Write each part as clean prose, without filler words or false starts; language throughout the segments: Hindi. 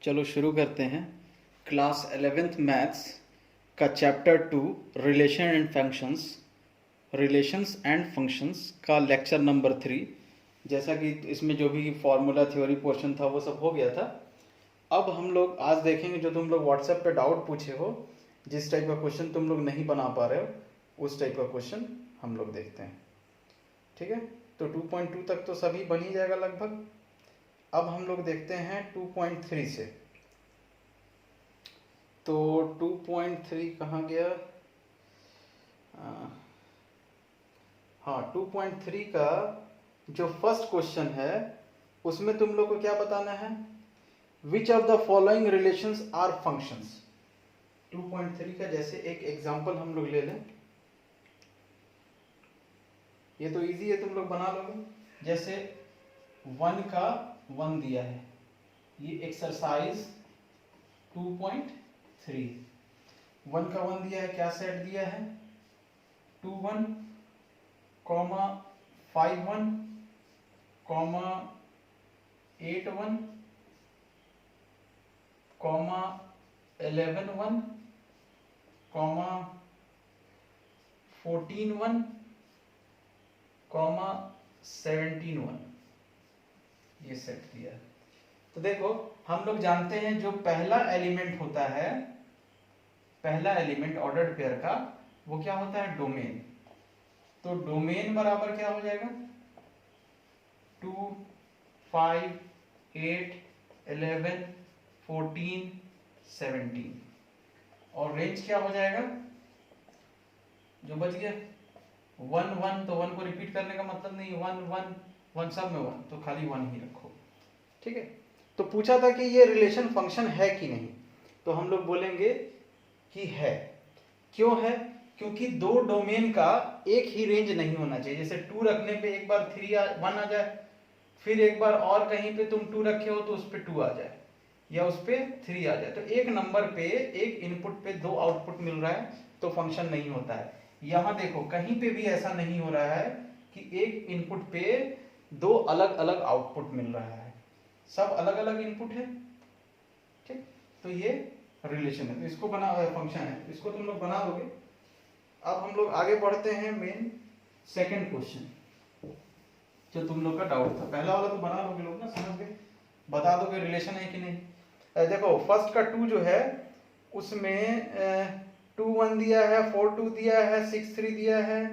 चलो शुरू करते हैं। क्लास 11th मैथ्स का चैप्टर 2 रिलेशंस एंड फंक्शंस का लेक्चर नंबर 3। जैसा कि इसमें जो भी फॉर्मूला थ्योरी पोर्शन था वो सब हो गया था। अब हम लोग आज देखेंगे जो तुम लोग व्हाट्सएप पे डाउट पूछे हो, जिस टाइप का क्वेश्चन तुम लोग नहीं बना पा रहे हो उस टाइप का क्वेश्चन हम लोग देखते हैं। ठीक है, तो 2.2 तक तो सभी बन ही जाएगा लगभग। अब हम लोग देखते हैं 2.3 से। तो 2.3 कहाँ गया? हाँ, 2.3 का जो फर्स्ट क्वेश्चन है उसमें तुम लोग को क्या बताना है? Which of the following relations are functions. 2.3 का जैसे एक एग्जांपल हम लोग ले लें। ये तो इजी है, तुम लोग बना लोगे। जैसे 1 का 1 दिया है, ये एक्सरसाइज 2.3। 1 का 1 दिया है, क्या सेट दिया है? 2 1 comma 5 1 comma 8 1 comma 11 1 comma 14 1 comma 17 1, ये सेट दिया है। तो देखो, हम लोग जानते हैं जो पहला एलिमेंट होता है, पहला एलिमेंट ऑर्डर्ड पेयर का, वो क्या होता है? डोमेन। तो डोमेन बराबर क्या हो जाएगा? 2 5 8 11 14 17। और रेंज क्या हो जाएगा जो बच गया? 1 1, तो 1 को रिपीट करने का मतलब नहीं, 1 1 1 सब में 1, तो खाली 1 ही रखो। ठीक है, तो पूछा था कि ये रिलेशन फंक्शन है कि नहीं, तो हम लोग बोलेंगे कि है। क्यों है? क्योंकि दो डोमेन का एक ही रेंज नहीं होना चाहिए। जैसे 2 रखने पे एक बार 1 आ जाए, फिर एक बार और कहीं पे तुम 2 रखे हो तो उस पे 2 आ जाए, या उस पे 3 आ जाए। तो एक नंबर पे एक इनपुट पे 2 आउटपुट मिल रहा है तो फंक्शन नहीं होता है। यहां देखो, कहीं पे भी ऐसा नहीं हो रहा है कि एक इनपुट पे 2 अलग अलग आउटपुट मिल रहा है, सब अलग अलग इनपुट है। ठीक, तो ये रिलेशन है, तो इसको बना फंक्शन है, तो इसको तुम लोग बना दोगे। अब हम लोग आगे बढ़ते हैं मेन सेकंड क्वेश्चन, जो तुम लोग का डाउट था। पहला वाला तो बना लोगे लोग ना, समझ गए, बता दोगे रिलेशन है कि नहीं। देखो, फर्स्ट का 2 जो है उसमें 2 1 दिया है, 4 2 दिया है, 6 3 दिया है,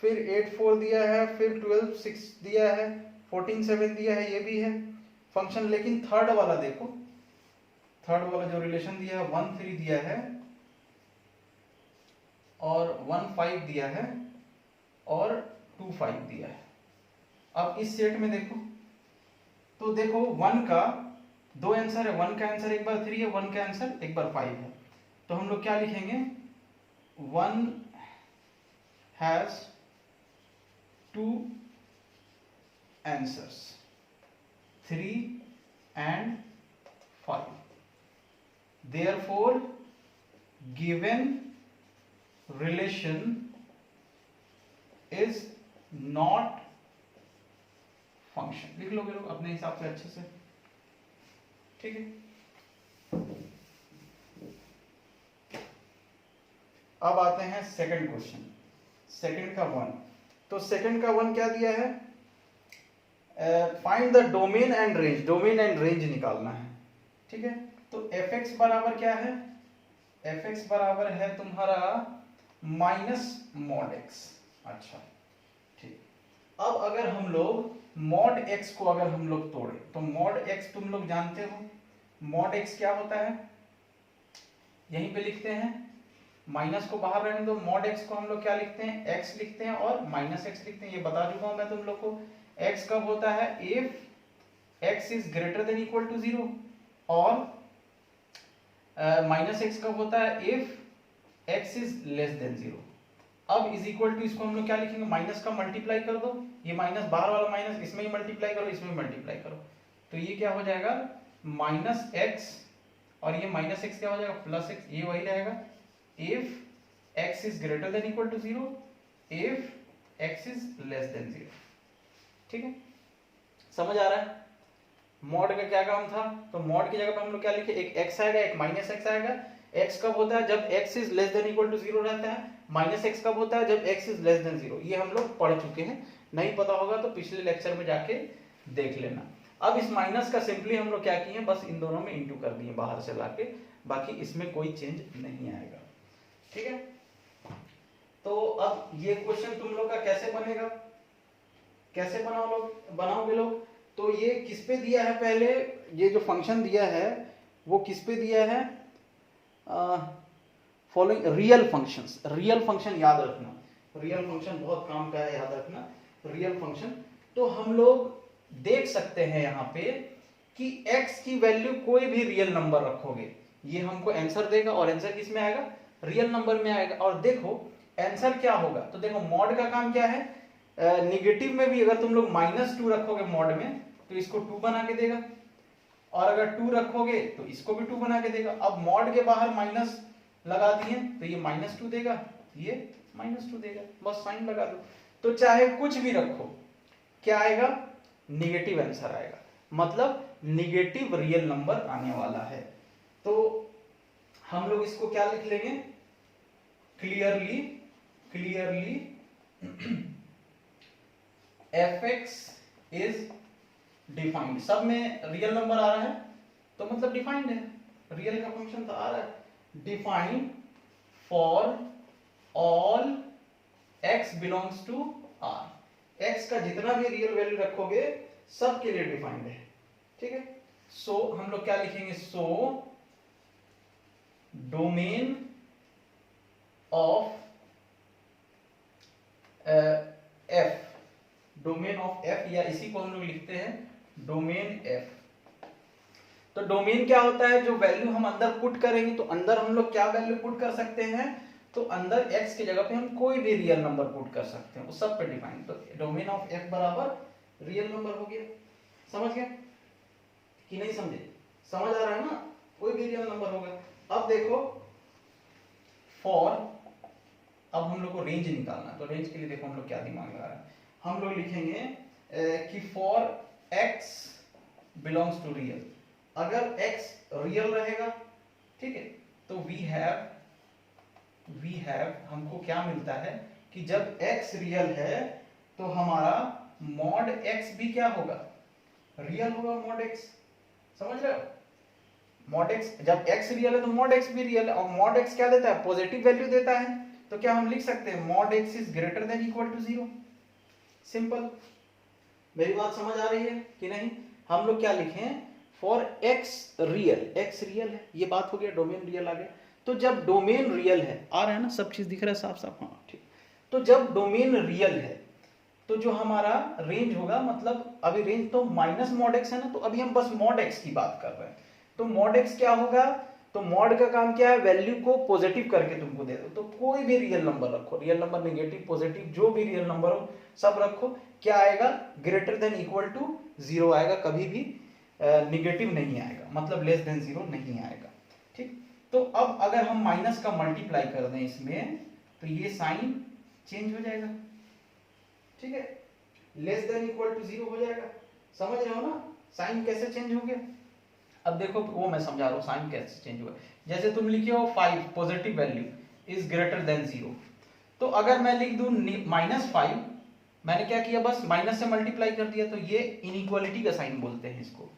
फिर 8 4 दिया है, फिर 12 6 दिया है, 14 7 दिया है, ये भी है फंक्शन। लेकिन थर्ड वाला देखो, थर्ड वाला जो रिलेशन दिया है 1 3 दिया है और 1 5 दिया है और 2 5 दिया है। अब इस सेट में देखो, तो देखो 1 का 2 आंसर है, 1 का आंसर एक बार 3 है, 1 का आंसर एक बार 5 है। तो हम लोग क्या लिखेंगे? 1 has 2 answers, 3 and 5, therefore given relation is not function। लिख लोगे लोग अपने हिसाब से अच्छे से। ठीक है, अब आते हैं सेकंड क्वेश्चन, सेकंड का 1। तो सेकंड का 1 क्या दिया है? Find the domain and range, domain and range निकालना है। ठीक है, तो fx बराबर क्या है? fx बराबर है तुम्हारा माइनस मॉड x। अच्छा, ठीक। अब अगर हम लोग मॉड x को अगर हम लोग तोड़े, तो मॉड x तुम लोग जानते हो, मॉड x क्या होता है? यहीं पे लिखते हैं, माइनस को बाहर रहने दो। मॉड x को हम लोग क्या लिखते हैं? x लिखते हैं और माइनस x लिखते हैं। ये बता चुका हूं मैं तुम लोग को। x कब होता है? If x is greater than equal to 0, और माइनस x कब होता है? If x is less than 0। अब इज इक्वल टू, इसको हम लोग क्या लिखेंगे? माइनस का मल्टीप्लाई कर दो, ये माइनस बाहर वाला माइनस इसमें ही मल्टीप्लाई करो, इसमें मल्टीप्लाई करो, तो ये क्या हो जाएगा? माइनस x, और ये माइनस x क्या हो जाएगा? Plus x। ये वही रहेगा, if x is greater than equal to 0, if x is less than 0। ठीक है, समझ आ रहा है? मॉड का क्या काम था, तो मॉड की जगह पे हम लोग क्या लिखे, एक x आएगा एक माइनस x आएगा। x कब होता है, जब x is less than equal to 0 रहता है। माइनस x कब होता है, जब x इज लेस देन 0। ये हम लोग पढ़ चुके हैं, नहीं पता होगा तो पिछले लेक्चर में जाके देख लेना। अब इस माइनस का सिंपली हम लोग क्या किए, बस इन दोनों में इंटू कर दिए बाहर से लाके, बाकी इसमें कोई चेंज नहीं आएगा। ठीक है, तो अब ये क्वेश्चन तुम लोग का कैसे बनेगा, कैसे बनाओगे लोग, तो ये किस पे दिया है, पहले ये जो फंक्शन दिया है वो किस पे दिया है, following real functions. Real function याद रखना, रियल फंक्शन बहुत काम का है, याद रखना रियल फंक्शन। तो हम लोग देख सकते हैं यहाँ पे कि x की वैल्यू कोई भी रियल नंबर रखोगे ये हमको आंसर देगा, और आंसर किस में आएगा, रियल नंबर में आएगा। और देखो आंसर क्या होगा, तो देखो मॉड का काम क्या है, निगेटिव में भी अगर तुम लोग -2 रखोगे मॉड में तो इसको 2 बना के देगा, और अगर 2 रखोगे तो इसको भी 2 बना के देगा। अब मॉड के बाहर माइनस लगा दिए तो ये -2 देगा, ये -2 देगा, बस साइन लगा दो। तो चाहे कुछ भी रखो क्या आएगा, निगेटिव आंसर आएगा, मतलब निगेटिव रियल नंबर आने वाला है। तो हम लोग इसको क्या लिख लेंगे, क्लियरली fx इज डिफाइंड। सब में रियल नंबर आ रहा है तो मतलब डिफाइंड है, रियल का फंक्शन तो आ रहा है, defined for all x belongs to r। x का जितना भी रियल वैल्यू रखोगे सब के लिए डिफाइंड है। ठीक है, सो हम लोग क्या लिखेंगे, so domain of f, domain of f, या इसी को हम लोग लिखते हैं डोमेन f। तो डोमेन क्या होता है, जो वैल्यू हम अंदर पुट करेंगे, तो अंदर हम लोग क्या वैल्यू पुट कर सकते हैं, तो अंदर x की जगह पे हम कोई भी रियल नंबर पुट कर सकते हैं, उस सब पे डिफाइन। तो डोमेन ऑफ f बराबर रियल नंबर हो गया। समझ गए कि नहीं समझे, समझ आ रहा है ना, कोई भी रियल नंबर होगा। अब देखो फॉर, अब हम लोग को रेंज निकालना, तो रेंज के लिए देखो हम लोग क्या दिमाग लगा रहे हैं, हम लोग लिखेंगे कि for x belongs to real. अगर x रियल रहेगा, ठीक है, तो वी हैव हमको क्या मिलता है कि जब x रियल है तो हमारा मॉड x भी क्या होगा, रियल होगा, मॉड x। समझ रहे हो, मॉड x, जब x रियल है तो मॉड x भी रियल है, और मॉड x क्या देता है, पॉजिटिव वैल्यू देता है। तो क्या हम लिख सकते हैं mod x is greater than equal to 0। Simple, मेरी बात समझ आ रही है कि नहीं। हम लोग क्या लिखें, for x real, x real है, ये बात हो गया, डोमेन रियल आ गया। तो जब डोमेन रियल है, आ रहा है ना, सब चीज दिख रहा है साफ साफ, हाँ ठीक। तो जब डोमेन रियल है तो जो हमारा रेंज होगा, मतलब अभी रेंज तो माइनस मॉड x है ना, तो अभी हम बस मॉड x की बात कर रहे हैं। तो मॉड x क्या होगा, तो मॉड का काम क्या है, वैल्यू को पॉजिटिव करके तुमको दे दो। तो कोई भी रियल नंबर रखो, रियल नंबर, नेगेटिव, पॉजिटिव, जो भी रियल नंबर हो सब रखो, क्या आएगा, ग्रेटर देन इक्वल टू 0 आएगा, कभी भी निगेटिव नहीं आएगा, मतलब लेस देन 0 नहीं आएगा। ठीक, तो अब अगर हम माइनस का मल्टीप्लाई कर दें इसमें, तो ये साइन चेंज हो जाएगा। ठीक है, लेस देन इक्वल टू 0 हो जाएगा। समझ रहे हो ना, साइन कैसे चेंज हो गया। अब देखो वो मैं समझा रहा हूँ साइन कैसे चेंज हुआ। जैसे तुम लिखे हो 5 positive value is greater than 0, तो अगर मैं लिख दूं -5, मैंने क्या किया, बस माइनस से मल्टीप्लाई कर दिया, तो ये इनइक्वालिटी का साइन बोलते हैं इसको।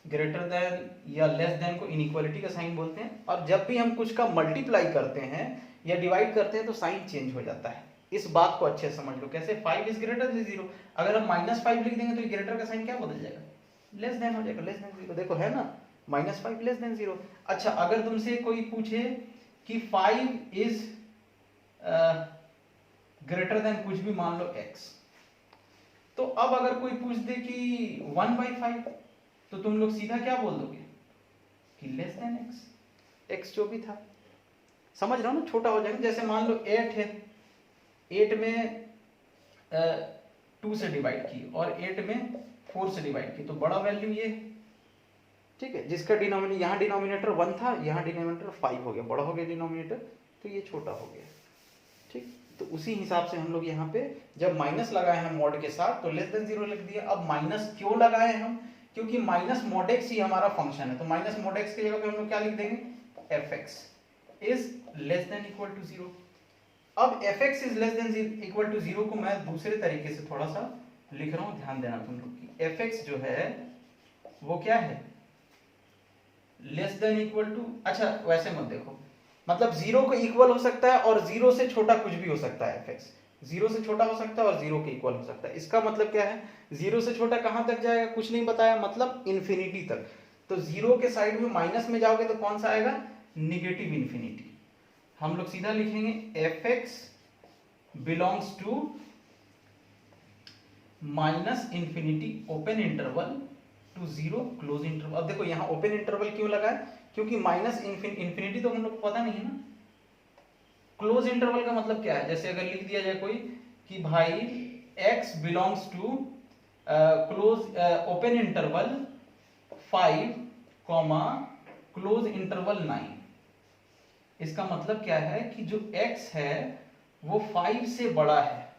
ग्रेटर देन या लेस देन को इनइक्वालिटी का साइन बोलते हैं। और जब भी हम कुछ का मल्टीप्लाई करते हैं या डिवाइड करते हैं तो साइन चेंज हो जाता है। इस बात को अच्छे से समझ लो, कैसे 5 इज ग्रेटर देन 0, अगर हम -5 लिख देंगे तो ग्रेटर का साइन क्या बदल जाएगा, लेस देन हो जाएगा, लेस देन 0। देखो है ना, -5 लेस देन 0। अच्छा, अगर तुमसे कोई पूछे कि 5 इज ग्रेटर देन कुछ भी, मान लो x, तो अब अगर कोई पूछ दे कि 1/5, तो तुम लोग सीधा क्या बोल दोगे कि लेस देन x जो भी था। समझ रहा हो ना, छोटा हो जाएगा। जैसे मान लो 8 है, 8 में 2 से डिवाइड की और 8 में 4 से डिवाइड की, तो बड़ा वैल्यू ये, ठीक है, जिसका डिनोमिनेटर, यहाँ डिनोमिनेटर 1 था, यहाँ डिनोमिनेटर 5 हो गया, बड़ा हो गया डिनोमिनेटर, तो ये छोटा हो गया। ठीक, तो उसी हिसाब से हम लोग यहाँ पे जब माइनस लगाए हैं मॉड के साथ तो लेस देन 0 लिख दिया। अब माइनस क्यों लगाए हम, क्योंकि माइनस मॉड एक्स ही हमारा फंक्शन है, तो माइनस मॉड एक्स की जगह पे हम लोग क्या लिख देंगे, f x is less than equal to 0। अब f x is less than equal to 0 को मैं दूसरे तरीके से थोड़ा सा लिख रहा हूं, ध्यान देना तुम लोग की। एफ एक्स जो है वो क्या है, लेस देन इक्वल टू, अच्छा वैसे मत देखो, मतलब 0 को इक्वल हो सकता है और 0 से छोटा कुछ भी हो सकता है। एफ एक्स 0 से छोटा हो सकता है और 0 के इक्वल हो सकता है। इसका मतलब क्या है, 0 से छोटा कहां तक जाएगा, कुछ नहीं बताया, मतलब इंफिनिटी तक। तो 0 के साइड में माइनस में जाओगे तो कौन सा आएगा, निगेटिव इंफिनिटी। हम लोग सीधा लिखेंगे f x belongs to minus infinity open interval to 0 close interval. अब देखो यहाँ ओपन इंटरवल क्यों लगा है, क्योंकि माइनस इंफिनिटी तो हम लोग को पता नहीं है ना। क्लोज इंटरवल का मतलब क्या है, जैसे अगर लिख दिया जाए कोई कि भाई x belongs to close open interval 5 comma close interval 9, इसका मतलब क्या है कि जो x है वो 5 से बड़ा है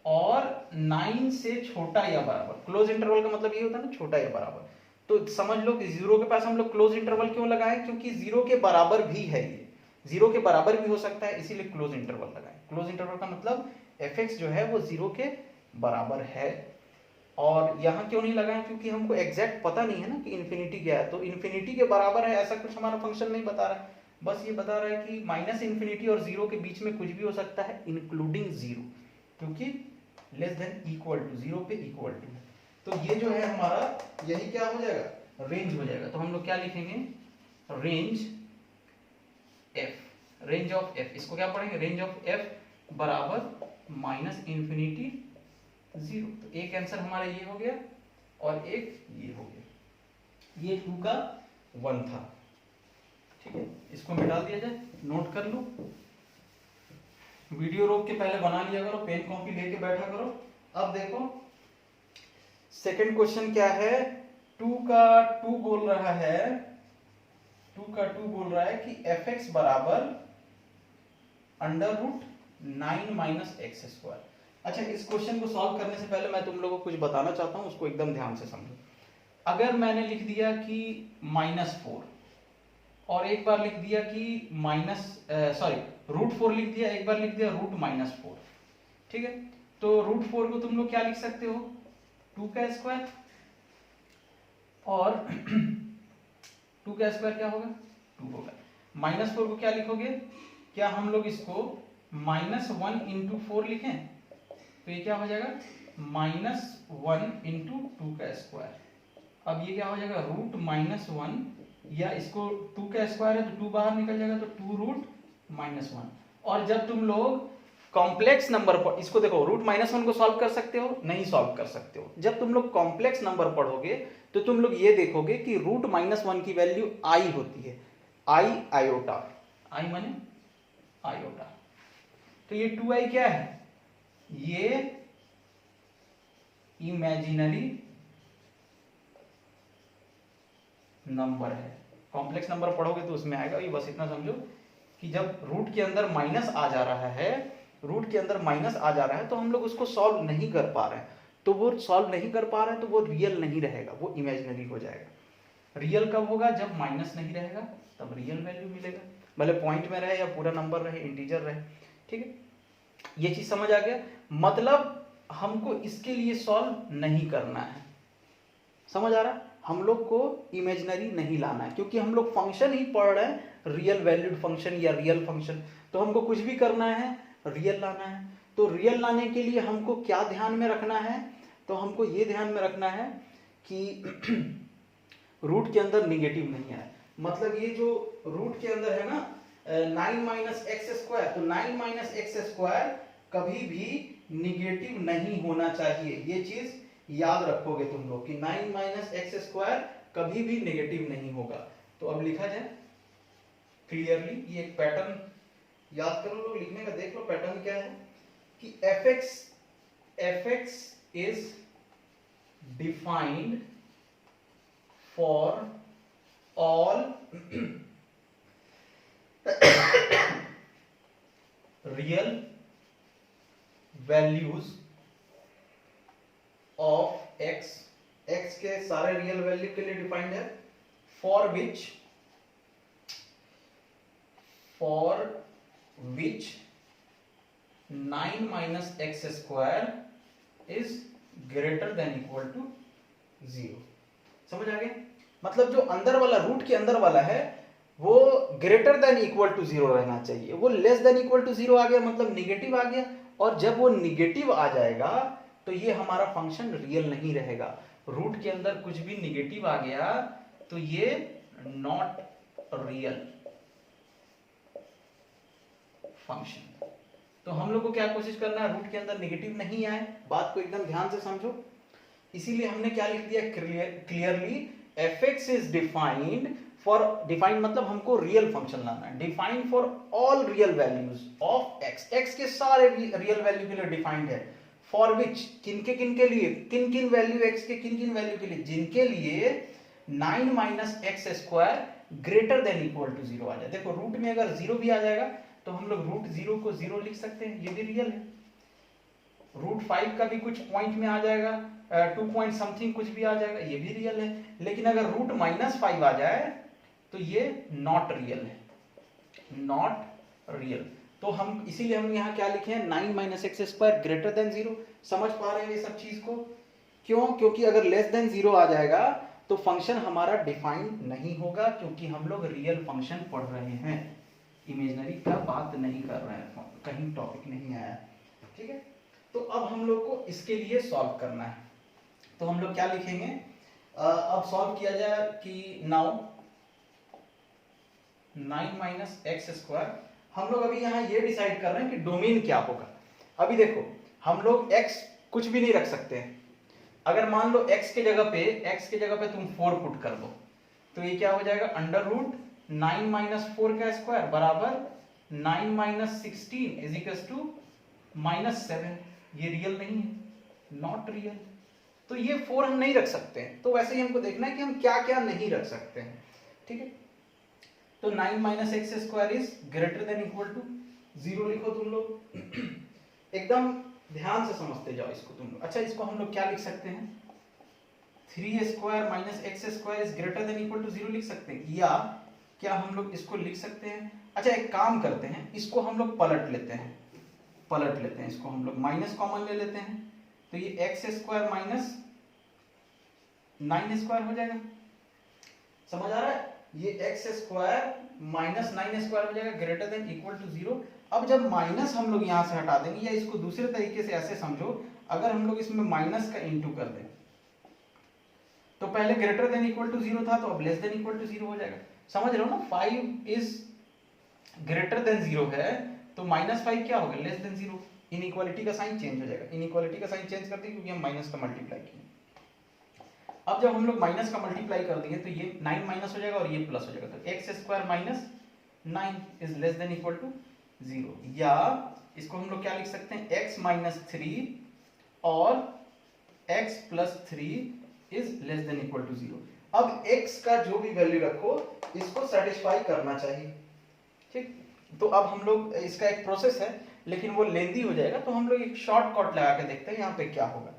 और 9 से छोटा या बराबर। क्लोज इंटरवल का मतलब ये होता है ना, छोटा या बराबर। तो समझ लो कि 0 के पास हम लोग क्लोज इंटरवल क्यों लगाए, क्योंकि 0 के बराबर भी है, ये 0 के बराबर भी हो सकता है, इसीलिए क्लोज इंटरवल लगाए। क्लोज इंटरवल का मतलब एफ एक्स जो है वो 0 के बराबर है। और यहाँ क्यों नहीं लगाए, क्योंकि हमको एग्जैक्ट पता नहीं है ना कि इन्फिनिटी क्या है, तो इन्फिनिटी के बराबर है ऐसा कुछ हमारा फंक्शन नहीं बता रहा है, बस ये बता रहा है कि माइनस इन्फिनिटी और 0 के बीच में कुछ भी हो सकता है इंक्लूडिंग 0, क्योंकि लेस देन इक्वल टू 0 पे इक्वल टू। तो ये जो है हमारा यही क्या हो जाएगा, रेंज हो जाएगा। तो हम लोग क्या लिखेंगे, range F, range of F, इसको क्या पढ़ेंगे, रेंज ऑफ एफ बराबर माइनस इंफिनिटी 0। तो एक आंसर हमारा ये हो गया और एक ये हो गया, ये 2 का 1 था। ठीक है, इसको मिटा दिया जाए, नोट कर लो, वीडियो रोक के पहले बना लिया करो, पेन कॉपी लेके बैठा करो। अब देखो सेकंड क्वेश्चन क्या है, 2 का 2 बोल रहा है, 2 का 2 बोल रहा है कि एफ एक्स बराबर under root 9 minus x square. अच्छा, इस क्वेश्चन को सॉल्व करने से पहले मैं तुम लोगों को कुछ बताना चाहता हूं, उसको एकदम ध्यान से समझो। अगर मैंने लिख दिया कि -4 और एक बार लिख दिया कि √4 लिख दिया, एक बार लिख दिया √-4, ठीक है, तो √4 को तुम लोग क्या लिख सकते हो, 2 का स्क्वायर, और 2 का स्क्वायर क्या होगा, 2 होगा। -4 को क्या लिखोगे, क्या हम लोग इसको -1 इंटू 4 लिखें, तो ये क्या हो जाएगा -1 इंटू 2 का स्क्वायर। अब ये क्या हो जाएगा √-1, या इसको 2 का स्क्वायर है तो 2 बाहर निकल जाएगा, तो 2√-1। और जब तुम लोग कॉम्प्लेक्स नंबर पर इसको देखो, √-1 को सॉल्व कर सकते हो, नहीं सॉल्व कर सकते हो। जब तुम लोग कॉम्प्लेक्स नंबर पढ़ोगे तो तुम लोग ये देखोगे कि √-1 की वैल्यू आई होती है, आई आयोटा, आई माने आयोटा। तो ये 2i क्या है, ये इमेजिनरी नंबर है। कॉम्प्लेक्स नंबर पढ़ोगे तो उसमें आएगा, ये बस इतना समझो कि जब रूट के अंदर माइनस आ जा रहा है, रूट के अंदर माइनस आ जा रहा है तो हम लोग उसको सॉल्व नहीं कर पा रहे हैं, तो वो सॉल्व नहीं कर पा रहे हैं तो वो रियल नहीं रहेगा, वो इमेजिनरी हो जाएगा। रियल कब होगा, जब माइनस नहीं रहेगा तब रियल वैल्यू मिलेगा, भले पॉइंट में रहे या पूरा नंबर रहे, इंटीजर रहे। ठीक है, ये चीज समझ आ गया। मतलब हमको इसके लिए सॉल्व नहीं करना है, समझ आ रहा है, हम लोग को इमेजिनरी नहीं लाना है, क्योंकि हम लोग फंक्शन ही पढ़ रहे हैं, रियल वैल्यूड फंक्शन या रियल फंक्शन। तो हमको कुछ भी करना है, रियल लाना है। तो रियल लाने के लिए हमको क्या ध्यान में रखना है, तो हमको ये ध्यान में रखना है कि रूट के अंदर निगेटिव नहीं है। मतलब ये जो रूट के अंदर है ना 9 माइनस एक्स स्क्वायर, तो 9 माइनस एक्स स्क्वायर कभी भी निगेटिव नहीं होना चाहिए। ये चीज याद रखोगे तुम लोग कि 9 माइनस एक्स स्क्वायर कभी भी नेगेटिव नहीं होगा। तो अब लिखा जाए क्लियरली, ये एक पैटर्न याद करो लोग, लिखने का देख लो पैटर्न क्या है कि f x is defined for all real values of x x के सारे रियल वैल्यू के लिए डिफाइंड है, for which 9 minus x square is greater than equal to 0। समझ आ गया? मतलब जो अंदर वाला, रूट के अंदर वाला है, वो ग्रेटर देन इक्वल टू 0 रहना चाहिए। वो लेस देन इक्वल टू 0 आ गया मतलब निगेटिव आ गया, और जब वो निगेटिव आ जाएगा तो ये हमारा फंक्शन रियल नहीं रहेगा। रूट के अंदर कुछ भी निगेटिव आ गया तो ये नॉट रियल फंक्शन। तो हम लोग को क्या कोशिश करना है, रूट के अंदर निगेटिव नहीं आए। बात को एकदम ध्यान से समझो। इसीलिए हमने क्या लिख दिया clearly, fx is defined for, defined मतलब हमको रियल फंक्शन लाना है, defined for all real values of x, x के सारे रियल वैल्यू के लिए डिफाइंड है। फॉर विच, किन के लिए, किन वैल्यू x के किन वैल्यू के लिए, जिनके लिए 9 minus x square greater than equal to 0 आ जाए। देखो रूट में अगर 0 भी आ जाएगा तो हम लोग रूट 0 को 0 लिख सकते हैं, ये भी रियल है। रूट 5 का भी कुछ पॉइंट में आ जाएगा, 2 पॉइंट समथिंग कुछ भी आ जाएगा, ये भी रियल है। लेकिन अगर रूट -5 आ जाए तो ये नॉट रियल है, नॉट रियल। तो हम इसीलिए हम यहाँ क्या लिखे हैं, 9 minus x square greater than 0। समझ पा रहे हैं ये सब चीज को? क्यों? क्योंकि अगर लेस देन 0 आ जाएगा तो फंक्शन हमारा डिफाइंड नहीं होगा, क्योंकि हम लोग रियल फंक्शन पढ़ रहे हैं, इमेजिनरी का बात नहीं कर रहे हैं, कहीं टॉपिक नहीं आया। ठीक है, तो अब हम लोग को इसके लिए सॉल्व करना है। तो हम लोग क्या लिखेंगे, अब सॉल्व किया जाए कि नाउ 9 माइनस एक्स स्क्वायर, हम लोग अभी यहाँ ये डिसाइड कर रहे हैं कि डोमेन क्या होगा। अभी देखो हम लोग x कुछ भी नहीं रख सकते हैं। अगर मान लो x के जगह पे तुम 4 पुट कर दो तो ये क्या हो जाएगा, अंडर रूट 9 माइनस 4 का स्क्वायर बराबर 9 माइनस 16 इज इक्वल टू -7। ये रियल नहीं है, नॉट रियल। तो ये 4 हम नहीं रख सकते हैं। तो वैसे ही हमको देखना है कि हम क्या क्या नहीं रख सकते हैं। ठीक है, तो 9 minus x square is greater than equal to 0 लिखो तुम लोग। एकदम ध्यान से समझते जाओ इसको तुम लोग। अच्छा, इसको हम लोग क्या लिख सकते हैं, 3 square minus x square is greater than equal to 0 लिख सकते हैं, या क्या हम लोग इसको लिख सकते हैं, अच्छा एक काम करते हैं, इसको हम लोग पलट लेते हैं इसको हम लोग माइनस कॉमन ले लेते हैं, तो ये एक्स स्क्वायर माइनस 9 स्क्वायर हो जाएगा। समझ आ रहा है? ये एक्स स्क्वायर माइनस 9 स्क्वायर हो जाएगा ग्रेटर देन इक्वल टू 0। अब जब माइनस हम लोग यहां से हटा देंगे, या इसको दूसरे तरीके से ऐसे समझो, अगर हम लोग इसमें माइनस का इंटू कर दें तो पहले ग्रेटर देन इक्वल टू 0 था, तो अब लेस देन इक्वल टू 0 हो जाएगा। समझ रहे हो ना, 5 इज ग्रेटर देन 0 है तो -5 क्या होगा, लेस देन 0। इनइक्वालिटी का साइन चेंज हो जाएगा, इनइक्वालिटी का साइन चेंज कर देंगे क्योंकि हम माइनस का मल्टीप्लाई किए। अब जब हम लोग माइनस का मल्टीप्लाई कर देंगे तो ये 9 माइनस हो जाएगा और ये प्लस हो जाएगा, तो x square minus 9 is less than equal to 0। या इसको हम लोग क्या लिख सकते हैं, x माइनस 3 और x plus 3 is less than equal to 0। अब x का जो भी वैल्यू रखो इसको सेटिस्फाई करना चाहिए। ठीक, तो अब हम लोग, इसका एक प्रोसेस है लेकिन वो लेंदी हो जाएगा, तो हम लोग एक शॉर्टकट लगा के देखते हैं यहाँ पे क्या होगा।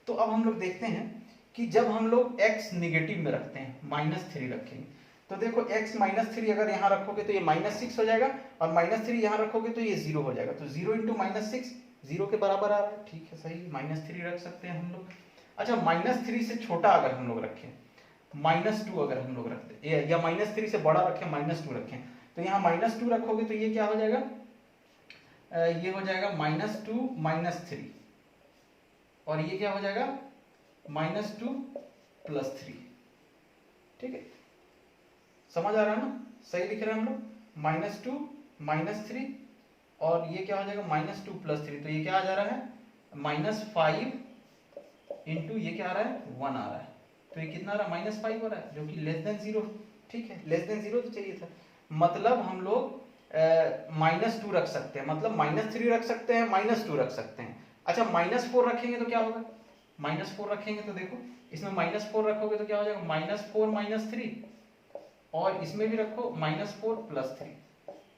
तो अब हम लोग देखते हैं कि जब हम लोग x निगेटिव में रखते हैं, -3 रखेंगे, तो देखो x -3 अगर यहाँ रखोगे तो ये -6 हो जाएगा, और -3 यहाँ रखोगे तो ये 0 हो जाएगा, तो 0 इंटू -6 0 के बराबर आ रहा है। ठीक है, सही, -3 रख सकते हैं हम लोग। अच्छा, -3 से छोटा अगर हम लोग रखें, -2 अगर हम लोग रखते, या -3 से बड़ा रखें, -2 रखें, तो यहाँ -2 रखोगे तो ये क्या हो जाएगा, ये हो जाएगा -2 -3, और ये क्या हो जाएगा -2 + 3। ठीक है, समझ आ रहा है ना, सही लिख रहे हैं हम लोग, -2 -3, और ये क्या हो जाएगा -2 + 3, तो ये क्या आ जा रहा है, -5 इंटू ये क्या आ रहा है, 1 आ रहा है, तो ये कितना आ रहा है, -5 हो रहा है, जो कि लेस देन 0। ठीक है, लेस देन 0 तो चाहिए था, मतलब हम लोग -2 रख सकते हैं, मतलब -3 रख सकते हैं, -2 रख सकते हैं। अच्छा, -4 रखेंगे तो क्या होगा, -4 रखेंगे तो देखो इसमें -4 रखोगे तो क्या हो जाएगा, -4 -3, और इसमें भी रखो -4 + 3,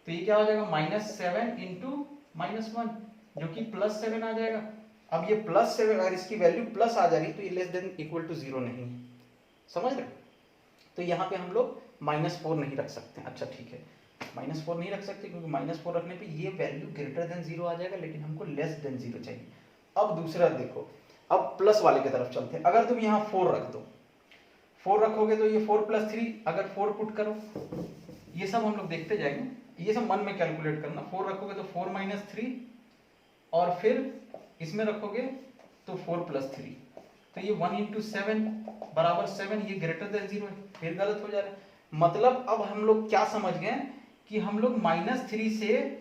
तो ये क्या हो जाएगा, -7 इंटू -1, जो कि +7 आ जाएगा। अब ये प्लस से अगर इसकी वैल्यू प्लस आ जाएगी तो ये लेस देन इक्वल टू 0 नहीं है, समझ रहे? तो यहाँ पे हम लोग -4 नहीं रख सकते। अच्छा ठीक है, -4 नहीं रख सकते क्योंकि -4 रखने पे ये वैल्यू ग्रेटर देन 0 आ जाएगा, लेकिन हमको लेस देन 0 चाहिए। अब दूसरा देखो, अब प्लस वाले की तरफ चलते हैं। अगर तुम यहाँ 4 रख दो, 4 रखोगे तो ये 4 + 3, अगर 4 पुट करो, ये सब हम लोग देखते जाएंगे, ये सब मन में कैलकुलेट करना। 4 रखोगे तो 4 - 3, और फिर इसमें रखोगे तो 4 + 3, तो ये 1 × 7 = 7, ये ग्रेटर देन 0 है, फिर गलत हो जा रहा है। मतलब अब हम लोग क्या समझ गए कि हम लोग -3 से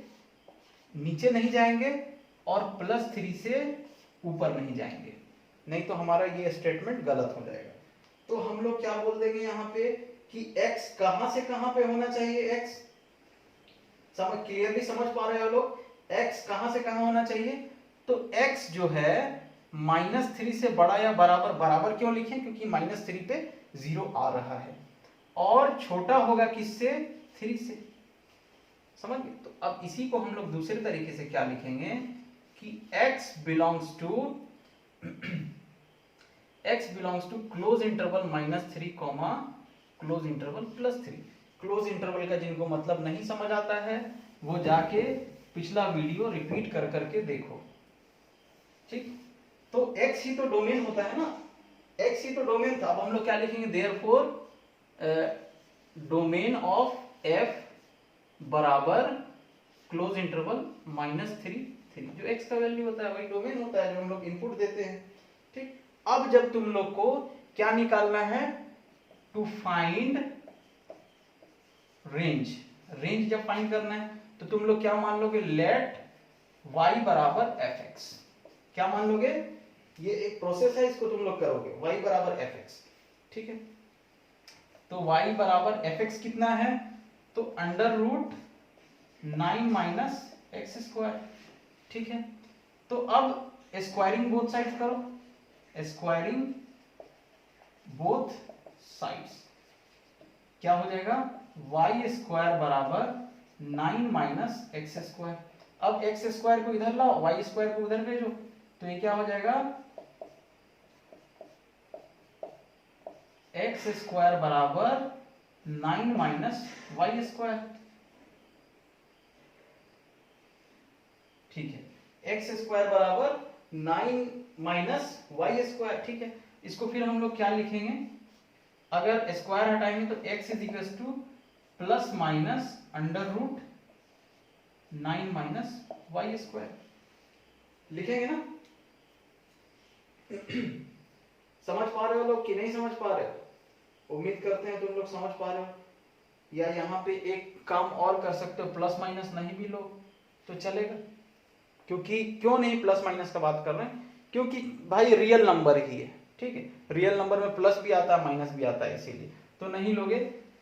नीचे नहीं जाएंगे और +3 से ऊपर नहीं जाएंगे, नहीं तो हमारा ये स्टेटमेंट गलत हो जाएगा। तो हम लोग क्या बोल देंगे यहाँ पे कि x कहां से कहां पे होना चाहिए, x क्लियरली समझ पा रहे हो लोग? x कहां से कहां होना चाहिए? तो x जो है -3 से बड़ा या बराबर, बराबर क्यों लिखें? क्योंकि -3 पे 0 आ रहा है, और छोटा होगा किससे? 3 से, समझ गए? तो अब इसी को हम लोग दूसरे तरीके से क्या लिखेंगे कि x belongs to close interval -3, close interval +3। Close interval का जिनको मतलब नहीं समझ आता है वो जाके पिछला वीडियो रिपीट कर करके देखो, ठीक? तो x ही तो डोमेन होता है ना, x ही तो डोमेन था। अब हम लोग क्या लिखेंगे? देयरफॉर डोमेन ऑफ f बराबर क्लोज इंटरवल -3, जो x का वैल्यू होता है वही डोमेन होता है जो हम लोग इनपुट देते हैं, ठीक? अब जब तुम लोग को क्या निकालना है? टू फाइंड रेंज, रेंज जब फाइंड करना है तो तुम लोग क्या मान लोगे? लेट y = fx, क्या मान लोगे? ये एक प्रोसेस है, इसको तुम लोग करोगे, y = fx, ठीक है? तो y = fx कितना है? तो √9 - x², ठीक है? तो अब स्क्वायरिंग बोथ साइड्स करो, स्क्वायरिंग बोथ साइड्स, क्या हो जाएगा? y² = 9 - x²। अब x² को इधर लाओ, y² को उधर भेजो, तो ये क्या हो जाएगा? x² = 9 - y², ठीक है? x² = 9 - y², ठीक है? इसको फिर हम लोग क्या लिखेंगे? अगर स्क्वायर हटाएंगे तो x ± √9 - y² लिखेंगे ना? समझ पा रहे हो लोग कि नहीं समझ पा रहे हो? उम्मीद करते हैं तुम लोग समझ पा रहे हो। या यहाँ पे एक काम और कर सकते हो, प्लस माइनस नहीं भी लो तो चलेगा, क्योंकि क्यों नहीं प्लस माइनस का बात कर रहे हैं? क्योंकि भाई रियल नंबर ही है, ठीक है? रियल नंबर में प्लस भी आता है माइनस भी आता है, इसीलिए तो नहीं लोगे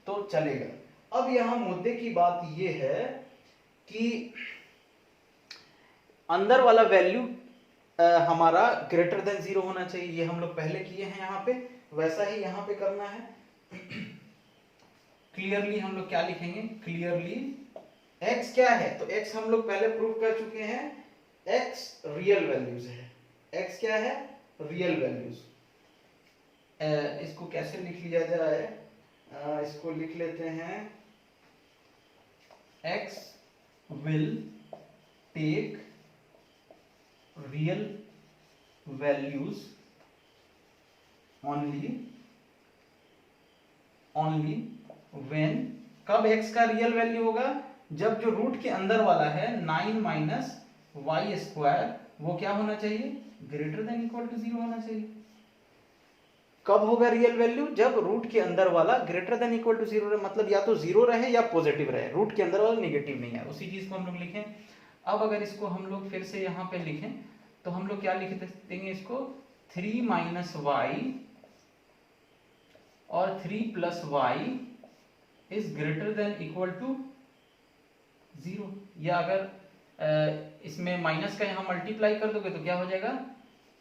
तो चलेगा। अब यहाँ मुद्दे की बात ये है कि अंदर वाला वैल्यू हमारा ग्रेटर देन 0 होना चाहिए, ये हम लोग पहले किए हैं यहाँ पे, वैसा ही यहाँ पे करना है। क्लियरली हम लोग क्या लिखेंगे? क्लियरली x क्या है? तो x हम लोग पहले प्रूव कर चुके हैं, x रियल वैल्यूज है। x क्या है? Real values. इसको कैसे लिख लिया जाए? इसको लिख लेते हैं, x will take real values only when, कब x का रियल वैल्यू होगा? जब जो रूट के अंदर वाला है 9 - y² वो क्या होना चाहिए? ग्रेटर देन इक्वल टू 0 होना चाहिए। कब होगा रियल वैल्यू? जब रूट के अंदर वाला ग्रेटर देन इक्वल टू 0 रहे, मतलब या तो 0 रहे या पॉजिटिव रहे, रूट के अंदर वाला नेगेटिव नहीं है, उसी चीज को हम लोग लिखें। अब अगर इसको हम लोग फिर से यहाँ पे लिखें तो हम लोग क्या लिख देंगे इसको? 3 - y और 3 + y is greater than equal to 0। या अगर इसमें माइनस का यहाँ मल्टीप्लाई कर दोगे तो क्या हो जाएगा?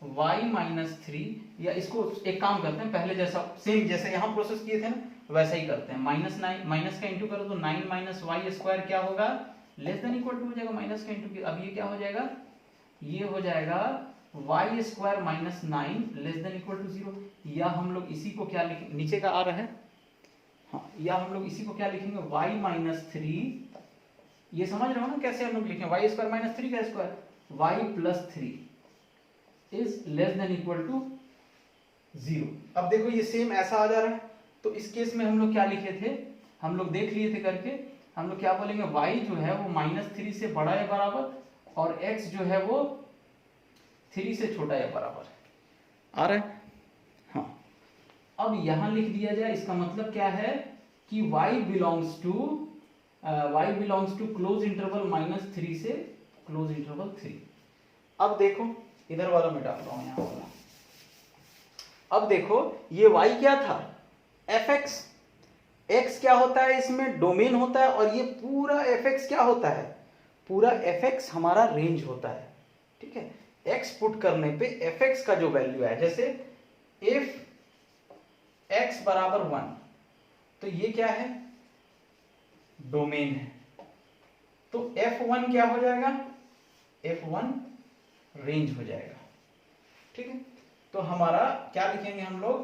y - 3, या इसको एक काम करते हैं, पहले जैसा सेम जैसे यहाँ प्रोसेस किए थे ना वैसा ही करते हैं, -9 माइनस का इंटू करो तो 9 - y² क्या होगा? लेस देन इक्वल टू हो जाएगा, माइनस का इंटू। अब ये क्या हो जाएगा? ये हो जाएगा y square minus 9 less than equal to 0, या हम लोग इसी को क्या लिखेंगे, नीचे का आ रहा है, हाँ, या हम लोग इसी को क्या लिखेंगे, y माइनस 3, ये समझ रहे हो ना कैसे हम लोग लिखें, वाई स्क्वायर माइनस 3 का square, y plus 3 is less than equal to 0। अब देखो ये सेम ऐसा आ जा रहा है, तो इस केस में हम लोग क्या लिखे थे, हम लोग देख लिए थे करके, हम लोग क्या बोलेंगे, y जो है वो -3 से बड़ा या बराबर, और x जो है वो 3 से छोटा या बराबर आ रहा है। हाँ, अब यहां लिख दिया जाए, इसका मतलब क्या है कि y belongs to close interval -3 से क्लोज इंटरवल 3। अब देखो इधर वाला मैं डाल रहा हूं, यहां वाला। अब देखो ये y क्या था, fx, x क्या होता है इसमें, डोमेन होता है, और ये पूरा fx क्या होता है, पूरा fx हमारा रेंज होता है, ठीक है। x पुट करने पे fx का जो वैल्यू है, जैसे if x बराबर 1, तो ये क्या है, डोमेन है, तो f1 क्या हो जाएगा, f1 रेंज हो जाएगा, ठीक है। तो हमारा क्या लिखेंगे हम लोग,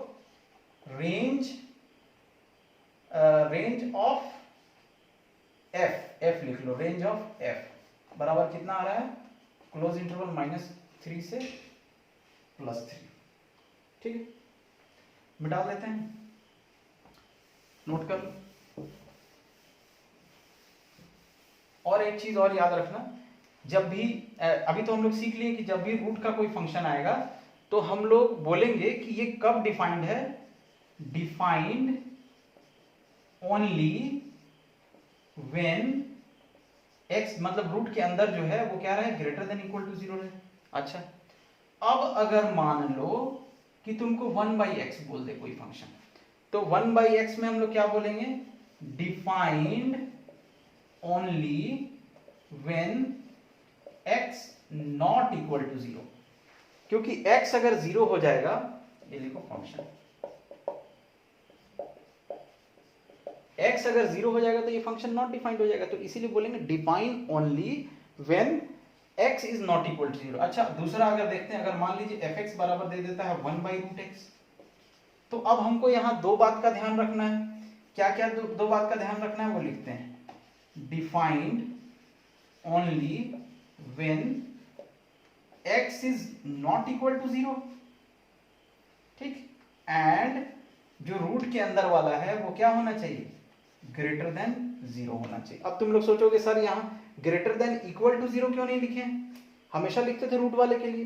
रेंज ऑफ f लिख लो, रेंज ऑफ f बराबर कितना आ रहा है, क्लोज इंटरवल -3 से +3, ठीक है। मिटा देते हैं, नोट कर लो। और एक चीज और याद रखना, जब भी अभी तो हम लोग सीख लिए कि जब भी रूट का कोई फंक्शन आएगा तो हम लोग बोलेंगे कि ये कब डिफाइंड है, डिफाइंड ओनली व्हेन x, मतलब रूट के अंदर जो है वो क्या रहे, ग्रेटर देन इक्वल टू 0 रहे। अच्छा, अब अगर मान लो कि तुमको 1/x बोल दे कोई फंक्शन, तो 1/x में हम लोग क्या बोलेंगे, defined only when x not equal to 0, क्योंकि x अगर 0 हो जाएगा, ये लिखो फंक्शन, x अगर 0 हो जाएगा तो ये फंक्शन नॉट डिफाइंड हो जाएगा, तो इसीलिए बोलेंगे define only when x is not equal to 0। अच्छा, दूसरा अगर देखते हैं, अगर मान लीजिए fx बराबर दे देता है 1/√x, तो अब हमको यहाँ दो बात का ध्यान रखना है। क्या क्या दो बात का ध्यान रखना है वो लिखते हैं, defined only when x is not equal to 0, ठीक, एंड जो रूट के अंदर वाला है वो क्या होना चाहिए, ग्रेटर देन 0 होना चाहिए। अब तुम लोग सोचोगे सर यहाँ ग्रेटर देन इक्वल टू 0 क्यों नहीं लिखे, हमेशा लिखते थे रूट वाले के लिए,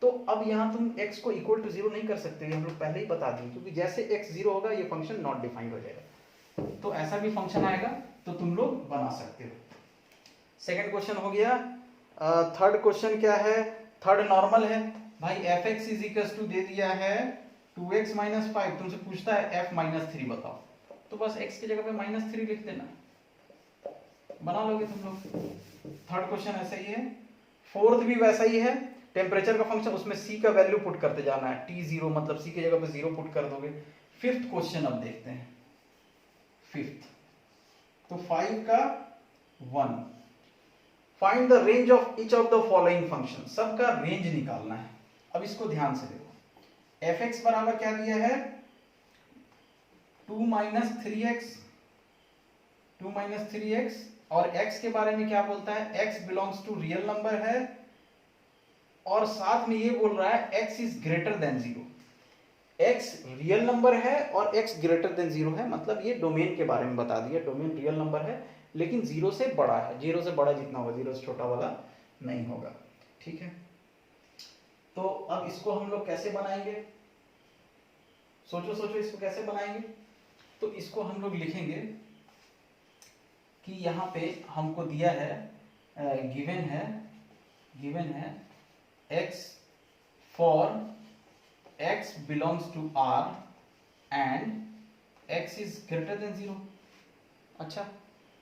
तो अब यहाँ तुम x को इक्वल टू 0 नहीं कर सकते, हम लोग पहले ही बता दिए, क्योंकि जैसे x 0 होगा ये फंक्शन नॉट डिफाइंड हो जाएगा। तो ऐसा भी फंक्शन आएगा तो तुम लोग बना सकते हो। सेकंड क्वेश्चन हो गया। थर्ड क्वेश्चन क्या है, थर्ड नॉर्मल है भाई, fx इज इक्वल टू दे दिया है 2x - 5, तुमसे पूछता है f - 3 बताओ, तो बस x की जगह पे -3 लिख देना, बना लोगे तुम लोग। थर्ड क्वेश्चन ऐसा ही है, फोर्थ भी वैसा ही है, टेम्परेचर का फंक्शन, उसमें c का वैल्यू पुट करते जाना है, T0 मतलब c की जगह पे 0 पुट कर दोगे। फिफ्थ क्वेश्चन अब देखते हैं, फिफ्थ, तो 5 का 1, find the range of each of the following function, सबका रेंज निकालना है। अब इसको ध्यान से देखो, fx बराबर क्या दिया है, 2 - 3x, और x के बारे में क्या बोलता है, x belongs to real number है, और साथ में ये बोल रहा है x is greater than 0। x real number है और x ग्रेटर देन 0 है, मतलब ये डोमेन के बारे में बता दिया, डोमेन रियल नंबर है लेकिन 0 से बड़ा है, 0 से बड़ा जितना होगा, 0 से छोटा वाला नहीं होगा, ठीक है। तो अब इसको हम लोग कैसे बनाएंगे, सोचो इसको कैसे बनाएंगे। तो इसको हम लोग लिखेंगे कि यहाँ पे हमको दिया है, गिवन है x for x belongs to R and x is greater than 0। अच्छा,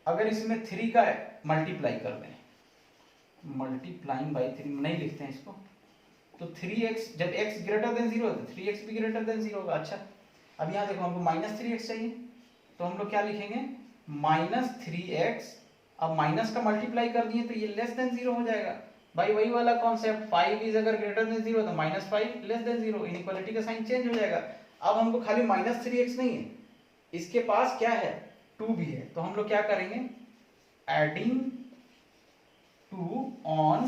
अगर इसमें 3 का मल्टीप्लाई कर दें, मल्टीप्लाइंग बाई 3 नहीं लिखते हैं इसको, तो 3x, जब x ग्रेटर देन 0 है तो 3x भी ग्रेटर देन 0 होगा। अच्छा, अब यहाँ देखो हमको -3x चाहिए, तो हम लोग क्या लिखेंगे, -3x, अब माइनस का मल्टीप्लाई कर दिए तो ये लेस देन 0 हो जाएगा, भाई वही वाला कॉन्सेप्ट, 5 इज अगर ग्रेटर देन 0 तो -5 लेस देन 0, इनइक्वालिटी का साइन चेंज हो जाएगा। अब हमको खाली -3x नहीं है, इसके पास क्या है 2 भी है, तो हम लोग क्या करेंगे एडिंग 2 ऑन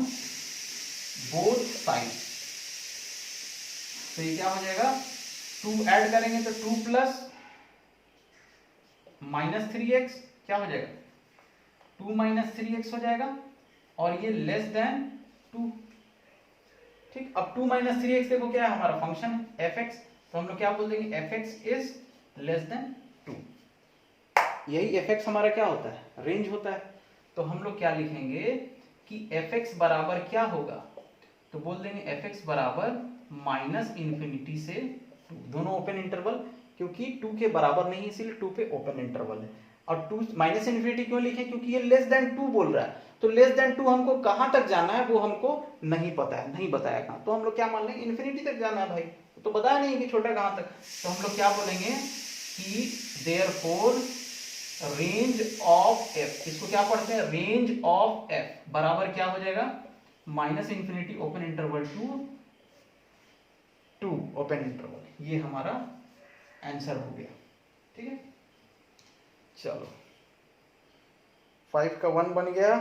बोथ साइड। तो ये क्या हो जाएगा 2 ऐड करेंगे तो 2 प्लस -3x क्या हो जाएगा 2 -3x हो जाएगा, और ये लेस देन 2। ठीक, अब 2 -3x देखो क्या है हमारा फंक्शन है fx, तो हम लोग क्या बोल देंगे fx इज लेस देन 2। यही fx हमारा क्या होता है रेंज होता है। तो हम लोग क्या लिखेंगे कि fx बराबर क्या होगा, तो बोल देंगे fx बराबर -∞ से 2, दोनों ओपन इंटरवल, क्योंकि 2 के बराबर नहीं इसलिए 2 पे ओपन इंटरवल है। और 2 -∞ क्यों लिखे, क्योंकि ये लेस देन 2 बोल रहा है, तो लेस देन 2 हमको कहां तक जाना है वो हमको नहीं पता है, नहीं बताया कहां, तो हम लोग क्या मान लेंगे इन्फिनिटी तक जाना है भाई, तो बताया नहीं कि छोटा कहां तक, तो हम लोग क्या बोलेंगे कि देयरफॉर रेंज ऑफ f, इसको क्या पढ़ते हैं रेंज ऑफ f बराबर क्या हो जाएगा -∞ open interval to open interval. ये हमारा आंसर हो गया। ठीक है, चलो 5 का 1 बन गया,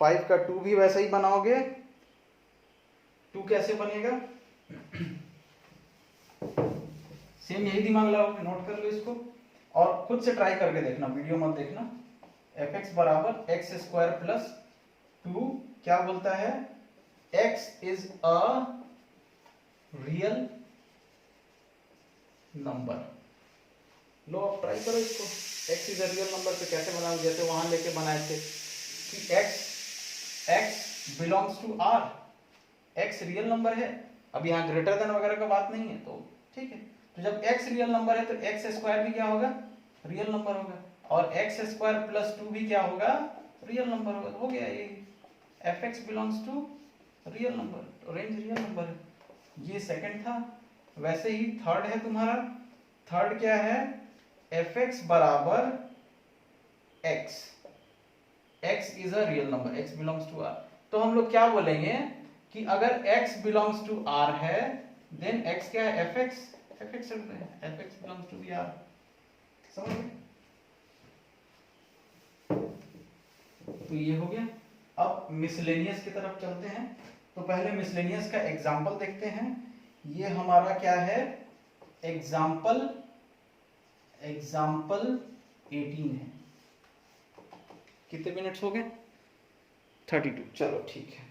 5 का 2 भी वैसे ही बनाओगे। 2 कैसे बनेगा सेम यही दिमाग लगाओगे, नोट कर लो इसको और खुद से ट्राई करके देखना, वीडियो मत देखना। fx बराबर एक्स स्क्वायर प्लस 2 क्या बोलता है x is a real number. लो अब ट्राई करो इसको, x is a real number पे कैसे बनाओ, जैसे वहां लेके बनाए थे कि x belongs to r, x real number है, अब यहाँ ग्रेटर देन वगैरह का बात नहीं है, तो ठीक है। तो जब x रियल नंबर है तो x स्क्वायर भी क्या होगा रियल नंबर होगा, और x स्क्वायर प्लस 2 भी क्या होगा रियल नंबर होगा, तो हो गया ये fx belongs to real number, range real number है। ये सेकंड था। वैसे ही थर्ड है तुम्हारा, थर्ड क्या है fx बराबर x, x is a real number, x belongs to r, तो हम लोग क्या बोलेंगे कि अगर x बिलोंग्स टू r है देन x क्या है fx, fx belongs to r, समझ गए। तो ये हो गया। अब मिसलेनियस की तरफ चलते हैं, तो पहले मिसलेनियस का एग्जांपल देखते हैं। ये हमारा क्या है एग्जांपल 18 है। कितने मिनट्स हो गए 32, चलो ठीक है।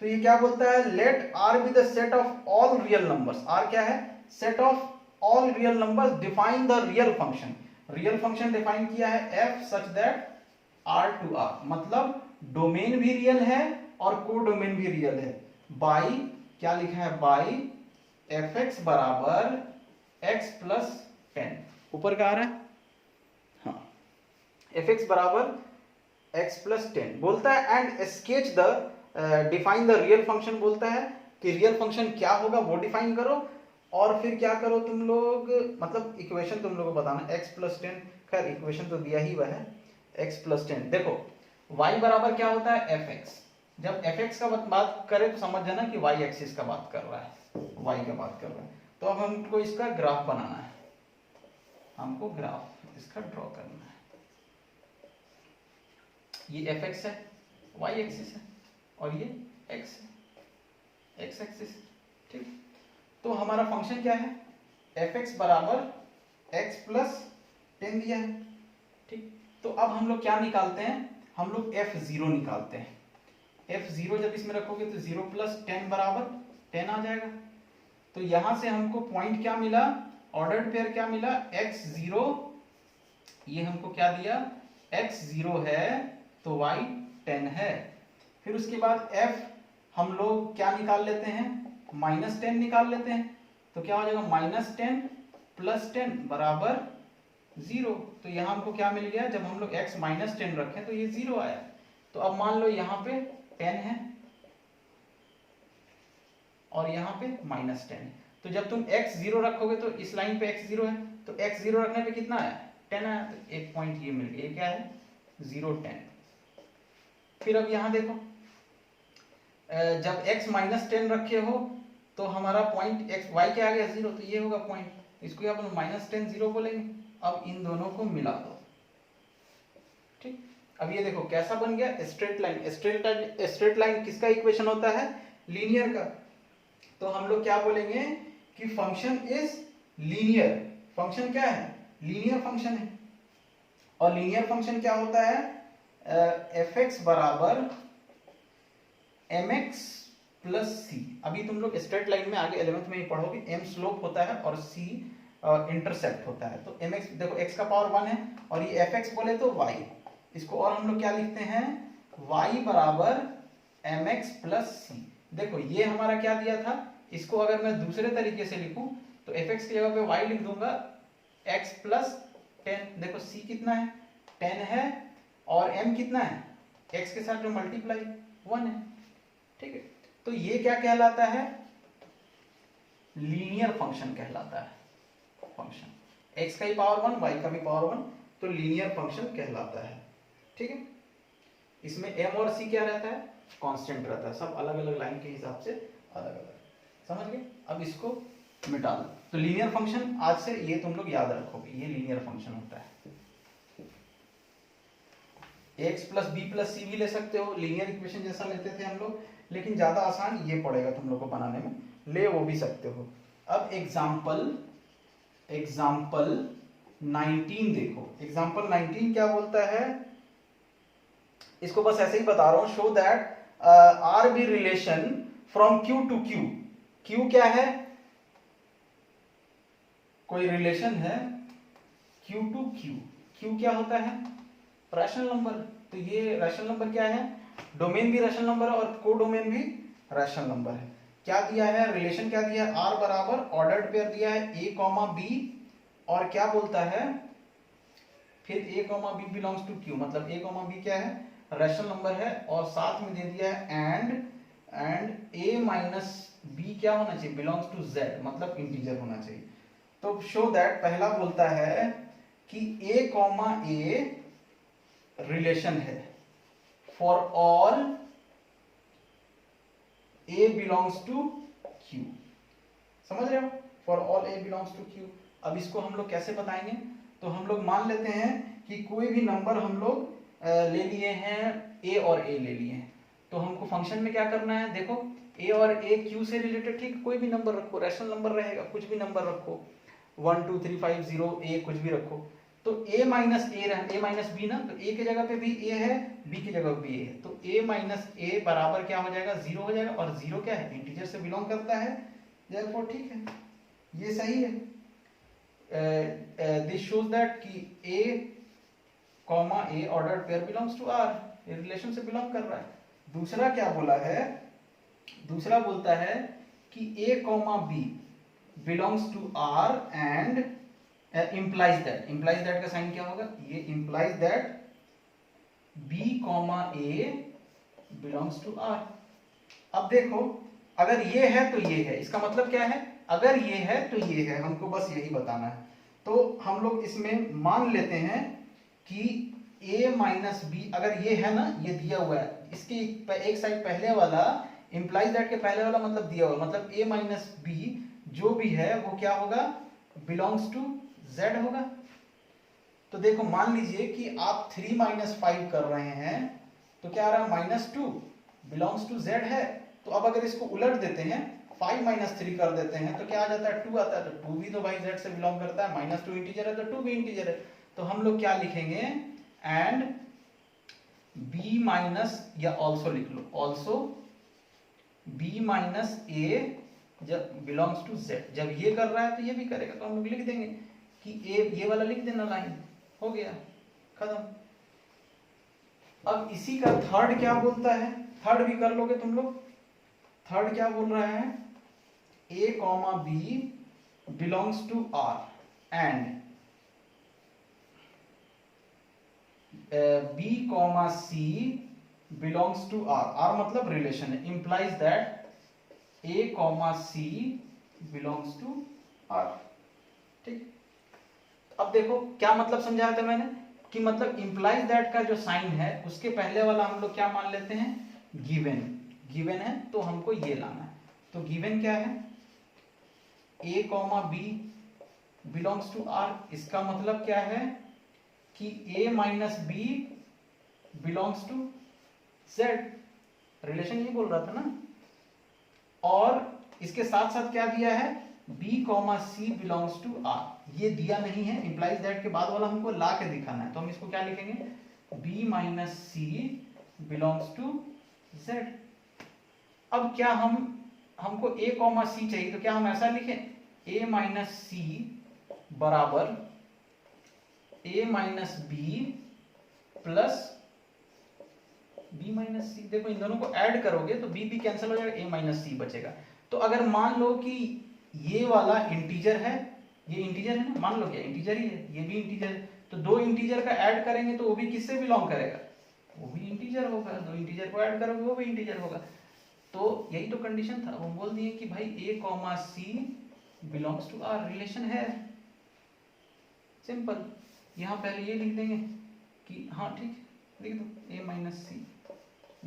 तो ये क्या बोलता है let r be the set of all real numbers, r क्या है set of all real numbers, define the real function, real function define किया है f such that r to r, मतलब डोमेन भी रियल है और को डोमेन भी रियल है, बाई क्या लिखा है बाई fx बराबर x प्लस 10, ऊपर का आ रहा है हाँ, fx बराबर x प्लस 10 बोलता है and sketch the define the real function, बोलता है कि रियल फंक्शन क्या होगा वो डिफाइन करो, और फिर क्या करो तुम लोग, मतलब इक्वेशन तुम लोग को बताना x प्लस 10, खैर इक्वेशन तो दिया ही हुआ है x प्लस 10। देखो y बराबर क्या होता है fx, जब fx का बात करें तो समझ जाना कि y एक्सिस का बात कर रहा है, y का बात कर रहा है। तो अब हमको इसका ग्राफ बनाना है, हमको ग्राफ इसका ड्रॉ करना है। ये fx है, y एक्सिस है, और ये x है, x एक्सिस, ठीक। तो हमारा फंक्शन क्या है fx बराबर x प्लस 10 दिया है, ठीक। तो अब हम लोग क्या निकालते हैं, हम लोग f0 निकालते हैं। f0 जब इसमें रखोगे तो 0 प्लस 10 बराबर 10 आ जाएगा। तो यहां से हमको पॉइंट क्या मिला, ऑर्डर्ड पेयर क्या मिला x0, ये हमको क्या दिया x0 है तो y 10 है। फिर उसके बाद f हम लोग क्या निकाल लेते हैं -10 निकाल लेते हैं, तो क्या हो जाएगा -10 प्लस 10 बराबर 0। तो यहाँ हमको क्या मिल गया, जब हम लोग x -10 रखें तो ये 0 आया। तो अब मान लो यहाँ पे 10 है और यहाँ पे -10 है, तो जब तुम x0 रखोगे तो इस लाइन पे x0 है, तो x0 रखने पे कितना आया 10 आया, तो एक पॉइंट ये मिल गया, ये क्या है 0 10। फिर अब यहाँ देखो जब x -10 रखे हो तो हमारा पॉइंट x y के आगे 0, तो ये होगा पॉइंट, इसको अपन -10 0 बोलेंगे। अब इन दोनों को मिला दो, ठीक। अब ये देखो कैसा बन गया, स्ट्रेट लाइन। स्ट्रेट लाइन किसका इक्वेशन होता है, लीनियर का। तो हम लोग क्या बोलेंगे कि फंक्शन इज लीनियर। फंक्शन क्या है, लीनियर फंक्शन है। और लीनियर फंक्शन क्या होता है, fx बराबर mx प्लस सी। अभी तुम लोग स्ट्रेट लाइन में आगे 11th में ही पढ़ोगे, m स्लोप होता है और c इंटरसेप्ट होता है। तो mx देखो x का पावर 1 है और ये fx बोले तो y, इसको और हम लोग क्या लिखते हैं, y बराबर mx प्लस सी। देखो ये हमारा क्या दिया था, इसको अगर मैं दूसरे तरीके से लिखूं तो fx की जगह पे y लिख दूंगा x प्लस 10। देखो c कितना है, 10 है, और m कितना है, x के साथ जो मल्टीप्लाई 1 है, ठीक है। तो ये क्या कहलाता है, लीनियर फंक्शन कहलाता है। फंक्शन x का ही पावर 1, y का भी पावर 1, तो लीनियर फंक्शन कहलाता है, ठीक है। इसमें m और c क्या रहता है, कांस्टेंट रहता है, सब अलग अलग लाइन के हिसाब से अलग अलग, समझ गए। अब इसको मिटा दो। तो लीनियर फंक्शन आज से ये तुम लोग याद रखोगे, ये लीनियर फंक्शन होता है। x प्लस बी प्लस सी भी ले सकते हो, लीनियर इक्वेशन जैसा लेते थे हम लोग, लेकिन ज्यादा आसान ये पड़ेगा तुम लोग को बनाने में, ले वो भी सकते हो। अब एग्जाम्पल 19 देखो। एग्जाम्पल 19 क्या बोलता है, इसको बस ऐसे ही बता रहा हूं, show that R be relation from Q to Q. Q क्या है, कोई रिलेशन है क्यू टू क्यू। क्यू क्या होता है, रैशनल नंबर। तो ये रैशनल नंबर क्या है, डोमेन भी रैशनल नंबर है और को डोमेन भी रैशनल नंबर है। क्या दिया है, रिलेशन क्या दिया है, आर बराबर ऑर्डर्ड पेयर दिया है a कॉमा बी, और क्या बोलता है फिर a comma b belongs to Q, मतलब a कॉमा बी क्या है, रैशनल नंबर है, और साथ में दे दिया है एंड a माइनस बी क्या होना चाहिए, बिलोंग्स टू z, मतलब इंटीजर होना चाहिए। तो शो दैट पहला बोलता है कि a कॉमा a रिलेशन है for all a belongs to q, समझ रहे हो, for all a belongs to q। अब इसको हम लोग कैसे बताएंगे, तो हम लोग मान लेते हैं कि कोई भी नंबर हम लोग ले लिए हैं, a और a ले लिए हैं, तो हमको फंक्शन में क्या करना है, देखो a और a q से रिलेटेड, ठीक, कोई भी नंबर रखो, रैशनल नंबर रहेगा, कुछ भी नंबर रखो, 1 2 3 5 0 a कुछ भी रखो। तो a minus a minus b ना, तो a की जगह पे भी a है, b की जगह पे b है, तो a माइनस a बराबर क्या हो जाएगा, 0 हो जाएगा, और 0 क्या है, इंटीजर से बिलोंग करता है, देयरफॉर ठीक है, ये सही है। दिस शोज दैट कि a comma a ordered pair belongs to r, ये रिलेशन से बिलोंग कर रहा है। दूसरा क्या बोला है, दूसरा बोलता है कि a comma b belongs to r and implies that का साइन क्या होगा, ये implies that b comma a belongs to r। अब देखो अगर ये है तो ये है, इसका मतलब क्या है, अगर ये है तो ये है, हमको बस यही बताना है। तो हम लोग इसमें मान लेते हैं कि a माइनस बी, अगर ये है ना, ये दिया हुआ है, इसकी एक साइड पहले वाला implies that के पहले वाला मतलब दिया हुआ, मतलब a माइनस बी जो भी है वो क्या होगा, बिलोंग्स टू z होगा। तो देखो मान लीजिए कि आप 3 माइनस 5 कर रहे हैं, तो क्या आ रहा है, -2 बिलोंग्स टू z है। तो अब अगर इसको उलट देते हैं, 5 माइनस 3 कर देते हैं, तो क्या आ जाता है, 2 आता है। तो 2 भी तो भाई z से बिलोंग करता है, -2 इंटीजर है तो 2 भी इंटीजर है। तो हम लोग क्या लिखेंगे, एंड b माइनस, या ऑल्सो लिख लो, ऑल्सो b माइनस a जब बिलोंग्स टू z, जब ये कर रहा है तो ये भी करेगा, तो हम लोग लिख देंगे कि a, ये वाला लिख देना, लाइन हो गया, खत्म। अब इसी का थर्ड क्या बोलता है, थर्ड भी कर लोगे तुम लोग। थर्ड क्या बोल रहा है, a comma b belongs to r and b comma c belongs to r, r मतलब रिलेशन है, implies that a comma c belongs to r, ठीक। अब देखो क्या मतलब समझाया था मैंने, कि मतलब इंप्लाइज दैट का जो साइन है उसके पहले वाला हम लोग क्या मान लेते हैं, गिवन। गिवन है तो हमको ये लाना है। तो गिवन क्या है, a comma b belongs to R। इसका मतलब क्या है कि a minus b belongs to Z। Relation ये बोल रहा था ना। और इसके साथ साथ क्या दिया है, b comma c belongs to R। ये दिया नहीं है, इंप्लाइज दैट के बाद वाला हमको ला के दिखाना है। तो हम इसको क्या लिखेंगे, b minus c belongs to Z। अब क्या हमको a कॉमा सी चाहिए, तो क्या हम ऐसा लिखें, a माइनस सी बराबर a minus B plus b minus C. देखो इन दोनों को ऐड करोगे तो b भी कैंसिल हो जाएगा, a माइनस सी बचेगा। तो अगर मान लो कि ये वाला इंटीजर है, ये इंटीजर है ना, मान लो क्या इंटीजर ही है, ये भी इंटीजर है, तो दो इंटीजर का ऐड करेंगे तो वो भी किससे बिलोंग करेगा, वो भी इंटीजर होगा। दो इंटीजर को ऐड करोगे वो भी इंटीजर होगा। तो यही तो कंडीशन था। अब हम बोल दिए कि भाई a comma c belongs to R, relation है, सिंपल। यहाँ पहले ये लिख देंगे कि हाँ ठीक लिख दो, a minus c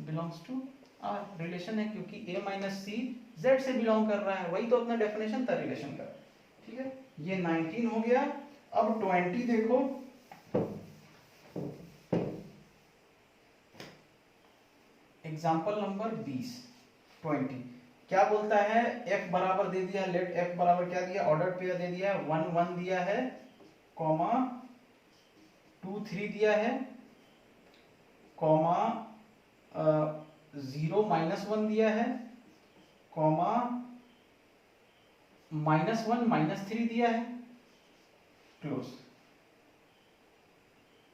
belongs to R, relation है क्योंकि a माइनस सी Z से बिलोंग कर रहा है। वही तो अपना डेफिनेशन था रिलेशन का। ठीक है, ये 19 हो गया। अब 20 देखो, एग्जाम्पल नंबर 20। 20 क्या बोलता है, f बराबर दे दिया, लेट f बराबर क्या दिया, ऑर्डर पेयर दे दिया, 1 1 दिया है, कॉमा 2 3 दिया है, कॉमा 0 माइनस 1 दिया है, कॉमा माइनस 1 माइनस 3 दिया है, क्लोज।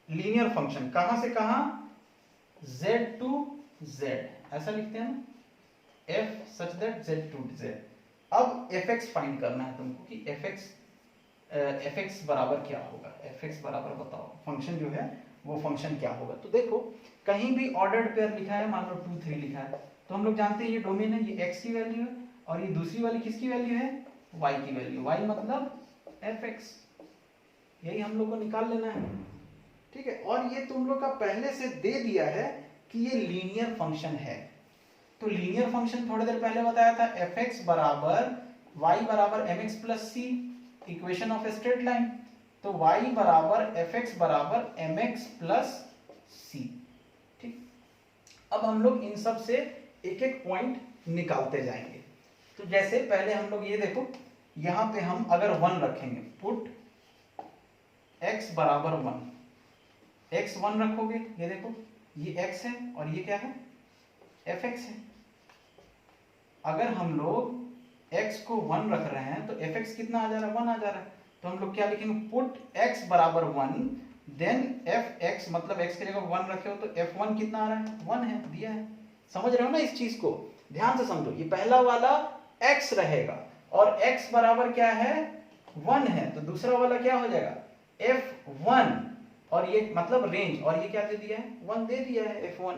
लीनियर फंक्शन कहां से कहां, z टू z, ऐसा लिखते हैं ना, f such that z to z। अब fx फाइंड करना है तुमको कि fx बराबर क्या होगा, fx बराबर बताओ फंक्शन जो है वो फंक्शन क्या होगा। तो देखो कहीं भी ऑर्डर्ड पेयर लिखा है, मान लो 2 3 लिखा है, तो हम लोग जानते हैं ये डोमेन है, ये x की वैल्यू है, और ये दूसरी वाली किसकी वैल्यू है, y की वैल्यू, y मतलब fx। यही हम लोग को निकाल लेना है। ठीक है, और ये तुम लोग का पहले से दे दिया है कि ये लीनियर फंक्शन है। तो लीनियर फंक्शन थोड़ी देर पहले बताया था, fx बराबर y बराबर mx plus c, equation of straight line. तो y बराबर fx बराबर mx प्लस c। ठीक, अब हम लोग इन सब से एक एक पॉइंट निकालते जाएंगे। तो जैसे पहले हम लोग ये देखो, यहां पे हम अगर 1 रखेंगे, पुट x बराबर 1, x 1 रखोगे, ये देखो ये x है और ये क्या है, fx है। अगर हम लोग x को 1 रख रहे हैं तो fx कितना आ जा रहा है, 1 आ जा रहा है। तो हम लोग क्या लिखेंगे, पुट x बराबर 1 देन fx, मतलब x की जगह 1 रखे हो तो f1 कितना आ रहा है, 1 है, दिया है। समझ रहे हो ना इस चीज को, ध्यान से समझो। ये पहला वाला x रहेगा और x बराबर क्या है, 1 है, तो दूसरा वाला क्या हो जाएगा, f1, और ये मतलब रेंज, और ये क्या दे दिया है, 1 दे दिया है, f1।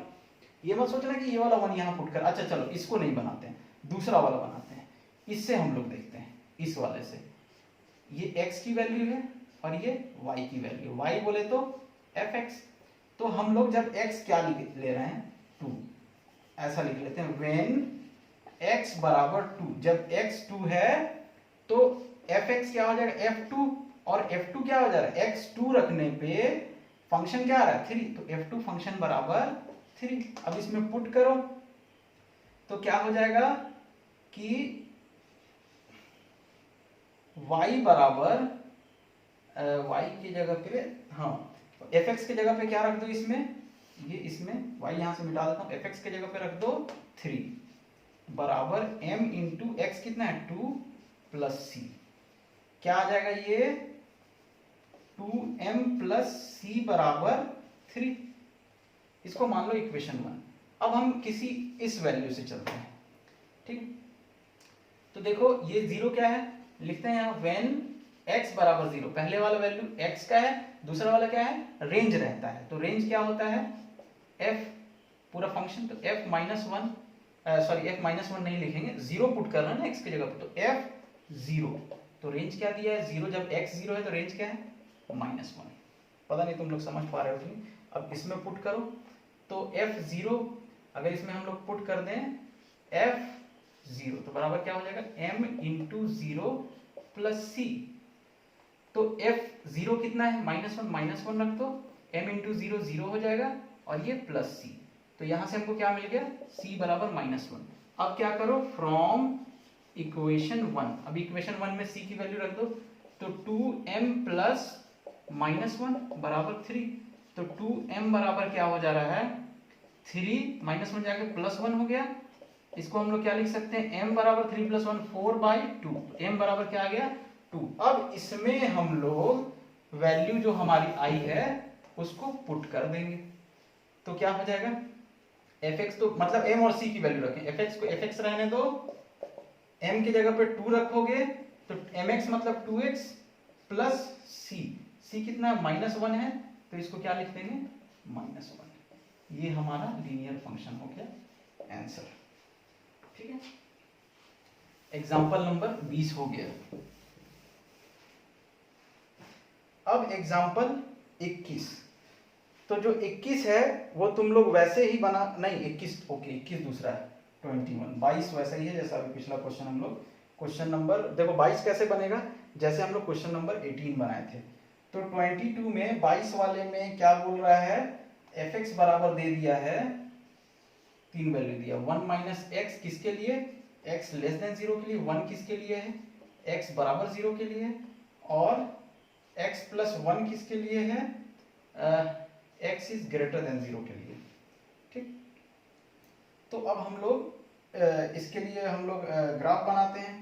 ये मत सोचना कि ये वाला 1 यहां पुट कर, अच्छा चलो इसको नहीं बनाते हैं, दूसरा वाला बनाते हैं। इससे हम लोग देखते हैं, इस वाले से, ये x की वैल्यू है और ये y की वैल्यू, y बोले तो fx। तो हम लोग जब x क्या ले रहे हैं, 2, ऐसा लिख लेते हैं, when x बराबर 2, जब x 2 है तो fx क्या हो जाएगा, f2, और f2 क्या हो जा रहा है, x2 रखने पे फंक्शन क्या आ रहा है, 3, तो f2 फंक्शन बराबर 3। अब इसमें पुट करो तो क्या हो जाएगा कि y बराबर y की जगह पे, हाँ fx की जगह पे क्या रख दो, इसमें ये, इसमें y यहां से मिटा देता हूं, fx की जगह पे रख दो 3 बराबर m इंटू x कितना है, 2 प्लस c। क्या आ जाएगा ये, 2m प्लस c बराबर 3। इसको मान लो इक्वेशन 1। अब हम किसी इस वैल्यू से चलते हैं। ठीक, तो देखो ये 0 क्या है, लिखते हैं यहाँ when x बराबर 0, पहले वाला वैल्यू x का है, दूसरा वाला क्या है, रेंज रहता है। तो रेंज क्या होता है, f पूरा फंक्शन, तो f minus 1, sorry f minus 1 नहीं लिखेंगे, 0 पुट कर रहे हैं ना x की जगह पे, तो f 0, तो रेंज क्या दिया है, 0। जब x 0 है तो रेंज क्या है, माइनस 1। पता नहीं तुम लोग समझ पा रहे हो कि नहीं। अब इसमें पुट करो तो f 0, अगर इसमें हम लोग पुट कर दें f0 तो बराबर क्या हो जाएगा m इंटू 0 प्लस सी। तो f0 कितना है -1 रख दो, m इंटू 0 0 हो जाएगा और ये प्लस सी। तो यहां से हमको क्या मिल गया c बराबर -1। अब क्या करो फ्रॉम इक्वेशन 1, अब इक्वेशन 1 में c की वैल्यू रख दो, तो 2m प्लस -1 बराबर 3। तो 2m बराबर क्या हो जा रहा है 3, -1 जाके +1 हो गया। इसको हम लोग क्या लिख सकते हैं m बराबर 3 + 1 4/2, m बराबर क्या आ गया 2। अब इसमें हम लोग वैल्यू जो हमारी आई है उसको पुट कर देंगे, तो क्या हो जाएगा fx, तो मतलब m और c की वैल्यू रखें, fx को fx रहने दो, m की जगह पे 2 रखोगे तो mx मतलब 2x प्लस c कितना है -1 है, तो इसको क्या लिख देंगे -1। ये हमारा लीनियर फंक्शन हो गया आंसर। ठीक है, एग्जांपल नंबर 20 हो गया। अब एग्जांपल 21, तो जो 21 है वो तुम लोग वैसे ही बना, नहीं 21 ओके 21 दूसरा है, 22 वैसा ही है जैसा अभी पिछला क्वेश्चन हम लोग क्वेश्चन नंबर देखो 22 कैसे बनेगा, जैसे हम लोग क्वेश्चन नंबर 18 बनाए थे। तो 22 में 22 वाले में क्या बोल रहा है fx बराबर दे दिया है, 3 वैल्यू दिया, 1 - x किसके लिए x <0 के लिए, 1 किसके लिए है x बराबर 0 के लिए, और x + 1 किसके लिए है x > 0 के लिए। ठीक, तो अब हम लोग इसके लिए हम लोग ग्राफ बनाते हैं,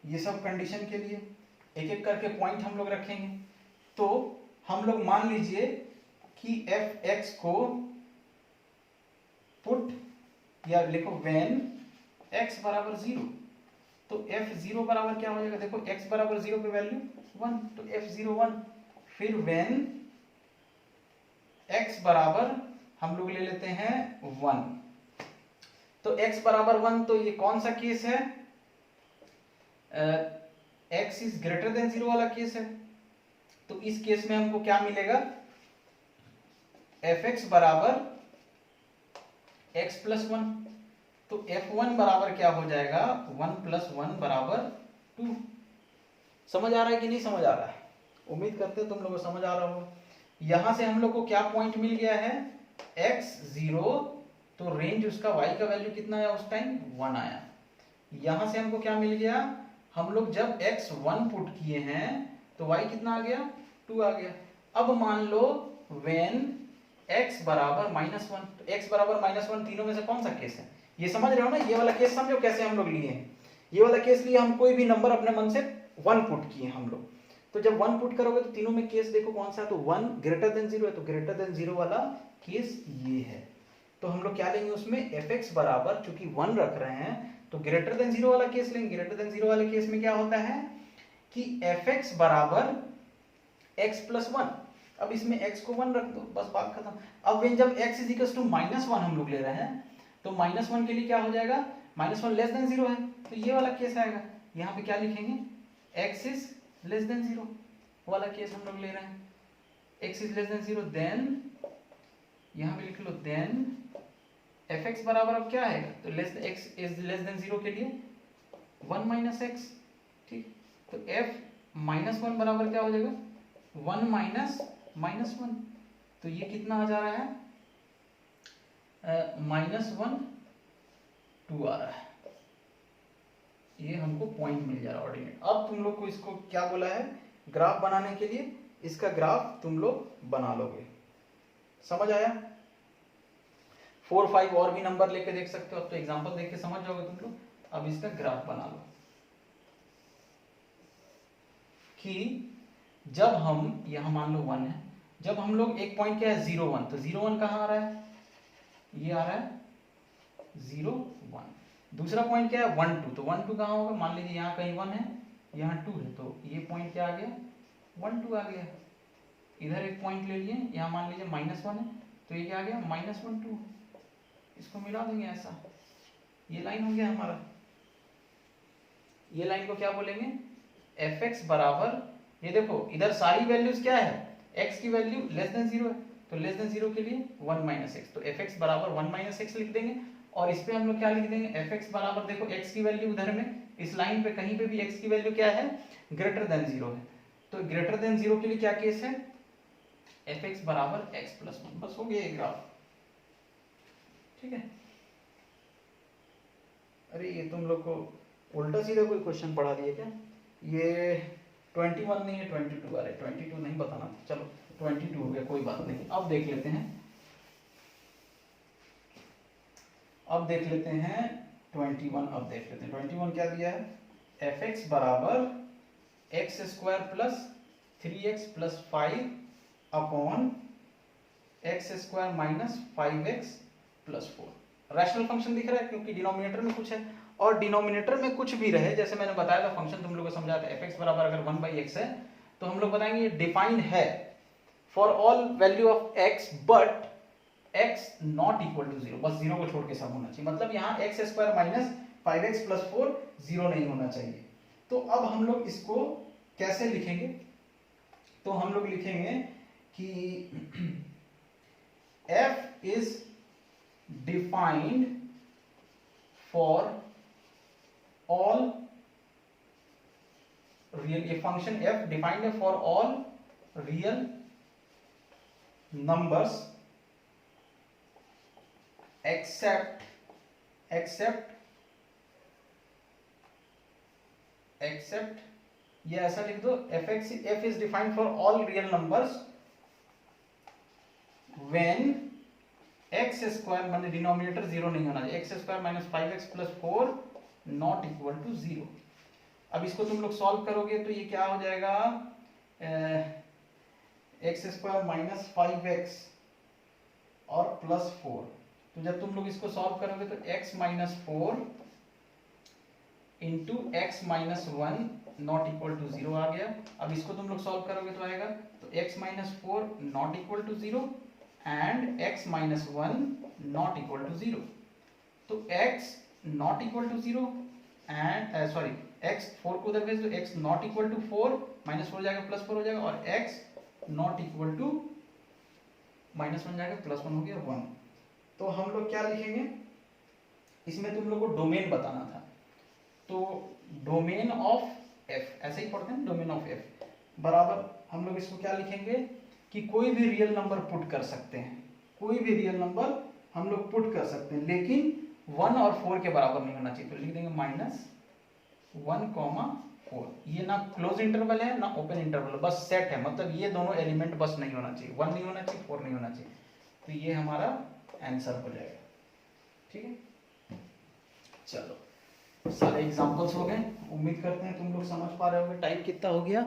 ये सब कंडीशन के लिए एक एक करके पॉइंट हम लोग रखेंगे। तो हम लोग मान लीजिए कि fx को पुट या लिखो व्हेन x बराबर 0, तो f0 बराबर क्या हो जाएगा, देखो x बराबर 0 पे वैल्यू 1, तो f0 1। फिर व्हेन x बराबर हम लोग ले लेते हैं 1, तो x बराबर 1, तो ये कौन सा केस है x > 0 वाला केस है। तो इस केस में हमको क्या मिलेगा fx बराबर x + 1, तो f1 बराबर क्या हो जाएगा 1 + 1 बराबर 2। समझ आ रहा है कि नहीं समझ आ रहा है, उम्मीद करते हैं तुम लोगों को समझ आ रहा होगा। यहां से हम लोग को क्या पॉइंट मिल गया है x0, तो रेंज उसका y का वैल्यू कितना आया उस टाइम 1 आया। यहां से हमको क्या मिल गया, हम लोग जब x1 पुट किए हैं तो y कितना आ गया 2 आ गया। अब मान लो व्हेन x बराबर -1, तो x बराबर -1 तीनों में से कौन सा केस है, ये समझ रहे हो ना, ये वाला केस समझो कैसे हम लोग लिए हैं। ये वाला केस लिए हम कोई भी नंबर अपने मन से 1 पुट किए हम लोग, तो जब 1 पुट करोगे तो तीनों में केस देखो कौन सा है, तो 1 > 0 है, तो <0 वाला केस ये है। तो हम लोग क्या लेंगे उसमें fx बराबर, चूंकि 1 रख रहे हैं तो <0 वाला केस लेंगे। <0 वाले केस में क्या होता है कि fx बराबर x + 1, अब इसमें x को 1 रख दो, बस बात खत्म। अब जब x = -1 हम लोग ले रहे हैं, तो -1 के लिए क्या हो जाएगा, -1 < 0 है, तो ये वाला केस आएगा। यहाँ पे क्या लिखेंगे x > 0 वाला केस हम लोग ले रहे हैं, x > 0, देन यहाँ पे लिख लो देन fx बराबर अब क्या आएगा, तो x < 0 के लिए 1 - x। ठीक, तो f -1 बराबर क्या हो जाएगा 1 - -1, तो ये कितना आ जा रहा है -1 2 आ रहा है, ये हमको पॉइंट मिल जा रहा है ऑर्डिनेट। अब तुम लोग को इसको क्या बोला है ग्राफ बनाने के लिए, इसका ग्राफ तुम लोग बना लोगे, समझ आया। 4 5 और भी नंबर लेके देख सकते हो, अब तो एग्जांपल देख के समझ जाओगे तुम लोग। अब इसका ग्राफ बना लो कि जब हम यहां मान लो 1 है, जब हम लोग एक पॉइंट क्या है 0 1, तो 0 1 कहां आ रहा है, ये आ रहा है 0 1। दूसरा पॉइंट क्या है 1 2, तो 1 2 कहां होगा, मान लीजिए यहाँ कहीं 1 है यहाँ 2 है, तो ये पॉइंट क्या आ गया 1 2 आ गया। इधर एक पॉइंट ले लिए, यहाँ मान लीजिए -1 है, तो ये क्या आ गया -1 2, इसको मिला देंगे ऐसा, ये लाइन हो गया हमारा। ये लाइन को क्या बोलेंगे fx बराबर, ये देखो इधर सारी वैल्यूज क्या है, x की वैल्यू < 0 है, तो < 0 के लिए 1 - x, तो fx बराबर 1 - x लिख देंगे। और इस पे हम लोग क्या लिख देंगे, एफ एक्स बराबर, देखो एक्स की वैल्यू उधर में इस लाइन पे कहीं पे भी एक्स की वैल्यू क्या है, ग्रेटर देन 0 है। तो ग्रेटर देन 0 के लिए क्या केस है, एफ एक्स बराबर एक्स प्लस 1, बस हो गया ये ग्राफ। ठीक है, अरे ये तुम लोग को उल्टा सीधा कोई क्वेश्चन पढ़ा दिया क्या, ये 21 नहीं है 22, अरे 22 नहीं बताना था, चलो 22 हो गया, कोई बात नहीं। अब देख लेते हैं, अब देख लेते हैं 21, अब देख लेते हैं 21 क्या दिया है, एफ एक्स बराबर x square plus 3x plus 5 upon x square minus 5x plus 4। Rational function दिख रहा है क्योंकि डिनोमिनेटर में कुछ है, और डिनोमिनेटर में कुछ भी रहे, जैसे मैंने बताया था फंक्शन तुम लोगों को समझाया था, एफ एक्स बराबर अगर 1/x है तो हम लोग बताएंगे ये डिफाइंड है for all value of x but x not equal to 0, बस 0 को छोड़ के सब होना चाहिए, मतलब यहाँ x square minus 5x plus 4 0 नहीं होना चाहिए। तो अब हम लोग इसको कैसे लिखेंगे, तो हम लोग लिखेंगे कि f is defined for all real, ये फंक्शन f डिफाइंड है for all real numbers except ये ऐसा लिख दो, f is defined for all real numbers when x square माने डिनोमिनेटर 0 नहीं होना चाहिए, x square minus 5x plus 4 not equal to 0। अब इसको तुम लोग सॉल्व करोगे तो ये क्या हो जाएगा, एक्स स्क्वायर माइनस 5x और प्लस 4, तो जब तुम लोग इसको सॉल्व करोगे तो x minus 4 into x minus 1 not equal to 0 आ गया। अब इसको तुम लोग सॉल्व करोगे तो आएगा, तो x minus 4 not equal to 0 and x minus 1 not equal to 0। तो x not equal to 0 and sorry x 4 को उधर भेज दो, x not equal to 4 minus 4 हो जाएगा प्लस 4 हो जाएगा, और x not equal to minus 1 जाएगा प्लस 1 हो गया 1। तो हम लोग क्या लिखेंगे, इसमें तुम लोग को डोमेन बताना था, तो डोमेन ऑफ f, ऐसे ही पढ़ते हैं डोमेन ऑफ f बराबर, हम लोग इसको क्या लिखेंगे कि कोई भी रियल नंबर पुट कर सकते हैं, कोई भी रियल नंबर हम लोग पुट कर सकते हैं, लेकिन 1 और 4 के बराबर नहीं होना चाहिए, तो लिख देंगे -1, 4। ये ना क्लोज इंटरवल है ना ओपन इंटरवल, बस सेट है, मतलब ये दोनों एलिमेंट बस नहीं होना चाहिए, 1 नहीं होना चाहिए 4 नहीं होना चाहिए, तो ये हमारा आंसर हो जाएगा। ठीक है, चलो सारे एग्जांपल्स हो गए, उम्मीद करते हैं तुम लोग समझ पा रहे होगे। टाइम कितना हो गया,